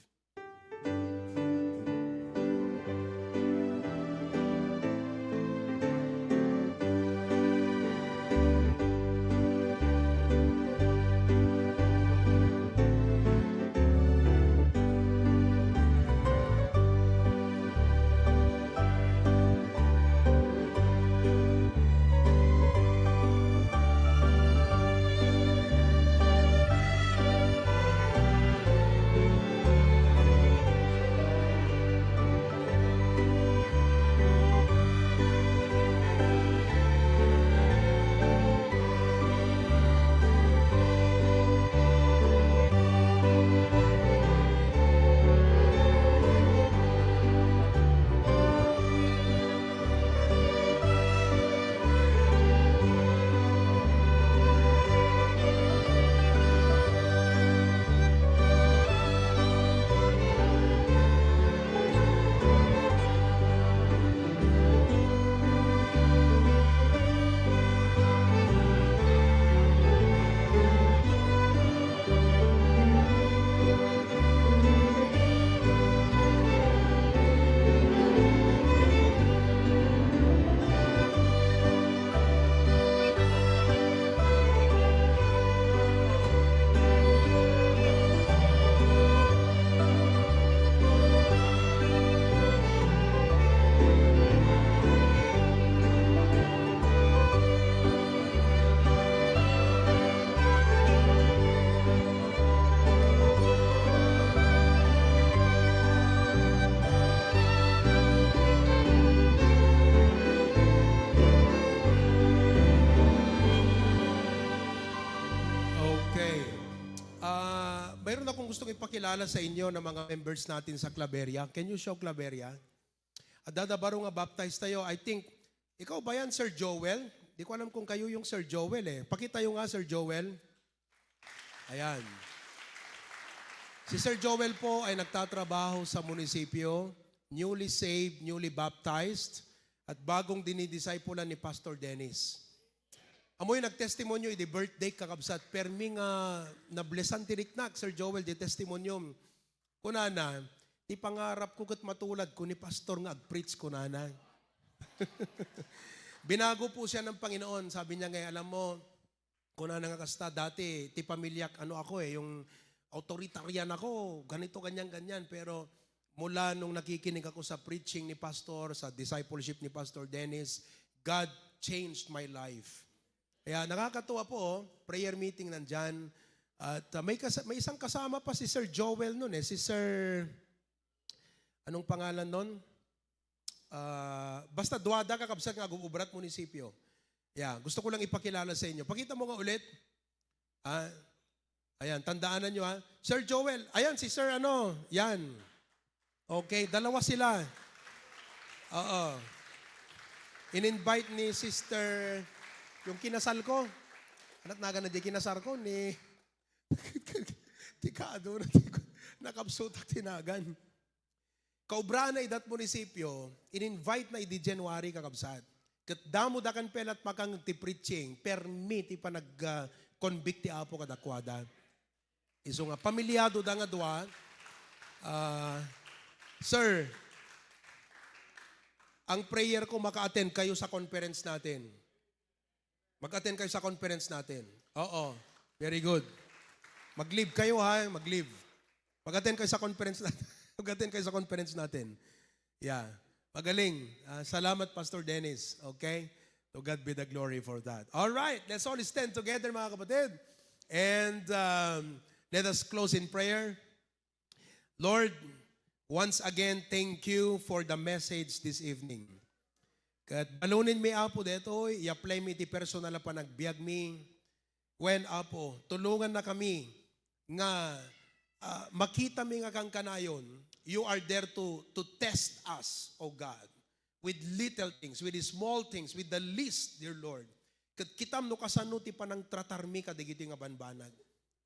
Mayroon akong gustong ipakilala sa inyo ng mga members natin sa Claveria. Can you show Claveria? At dadabaro nga baptized tayo. I think, ikaw ba yan, Sir Joel? Di ko alam kung kayo yung Sir Joel eh. Pakita yung nga, Sir Joel. Ayan. Si Sir Joel po ay nagtatrabaho sa munisipyo, newly saved, newly baptized, at bagong dinidiscipulan ni Pastor Dennis. Amoy nagtestimonyo iti birthday kakabsat permi nga nablesan tiriknak Sir Joel di testimonyom kunana ti pangarap ko ket matulad ko ni pastor nga agpreach kunana. Binago po siya ng Panginoon. Sabi niya ngayon, alam mo, kunana nga kasta dati ti pamilyak ano ako yung authoritarian ako, ganito ganyan pero mula nung nakikinig ako sa preaching ni pastor, sa discipleship ni Pastor Dennis, God changed my life. Kaya nakakatuwa po, prayer meeting nandyan. At may isang kasama pa si Sir Joel nun eh. Si Sir, anong pangalan nun? Basta Duada kakabsat nga Gubrat Munisipyo. Yeah, gusto ko lang ipakilala sa inyo. Pakita mo nga ulit. Ayan, tandaanan nyo ha. Sir Joel, ayan si Sir ano, yan. Okay, dalawa sila. Oo. In-invite ni Sister... Yung kinasal ko, anak naga na di kinasal ko, ni tikado na nakabsutak tinagan. Kaubraan na idat munisipyo, in-invite na idi January kakabsat. Kat damo da kan pelat makang ti preaching, permit ipa nag-convict ti apo kadakwada. Iso nga, pamilyado da nga dua, Sir, ang prayer ko maka-attend kayo sa conference natin. Mag-attend kayo sa conference natin. Oo. Very good. Mag-leave kayo ha, mag-leave. Mag-attend kayo sa conference natin. Mag-attend kayo sa conference natin. Yeah. Magaling. Salamat, Pastor Dennis. Okay? To God be the glory for that. All right. Let's all stand together, mga kapatid. And let us close in prayer. Lord, once again, thank you for the message this evening. Kat balunin mi apo deto, i-apply mi ti personal na panagbiag mi. When apo, tulungan na kami nga makita mi nga kang kanayon, you are there to test us, O God, with little things, with the small things, with the least, dear Lord. Kat kitam no kasano ti panang tratar mi kadigiti nga banbanag.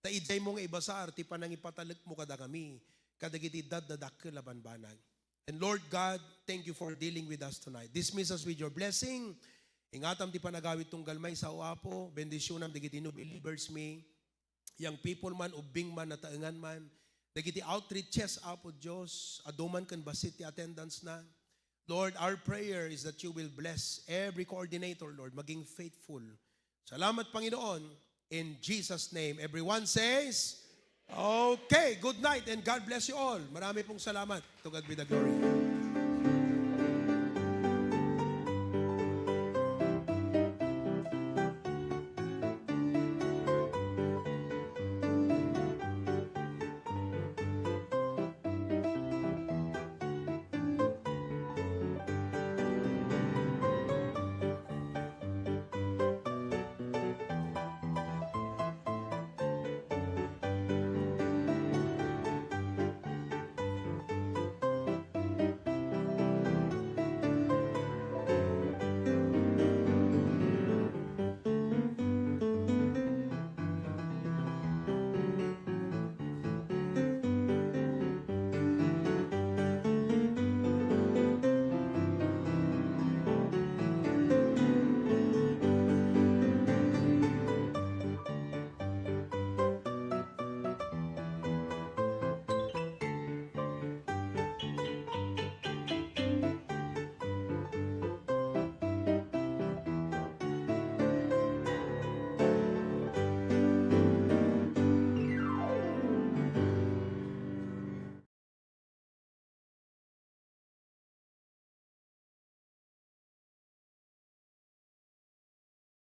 Ta ijay mo nga ibasar ti panang ipatalik mo kada kami, kadigiti daddadak la banbanag. And Lord God, thank you for dealing with us tonight. Dismiss us with your blessing. Ingatam ti panagawit tong galmay sa uapo, bendisyonam digiti no believers me, yang people man, ubing man, nataengan man, digiti outreaches apo Diyos, aduman kan basit ti attendance na. Lord, our prayer is that you will bless every coordinator, Lord, maging faithful. Salamat, Panginoon. In Jesus' name, everyone says, okay, good night and God bless you all. Marami pong salamat. To God be the glory.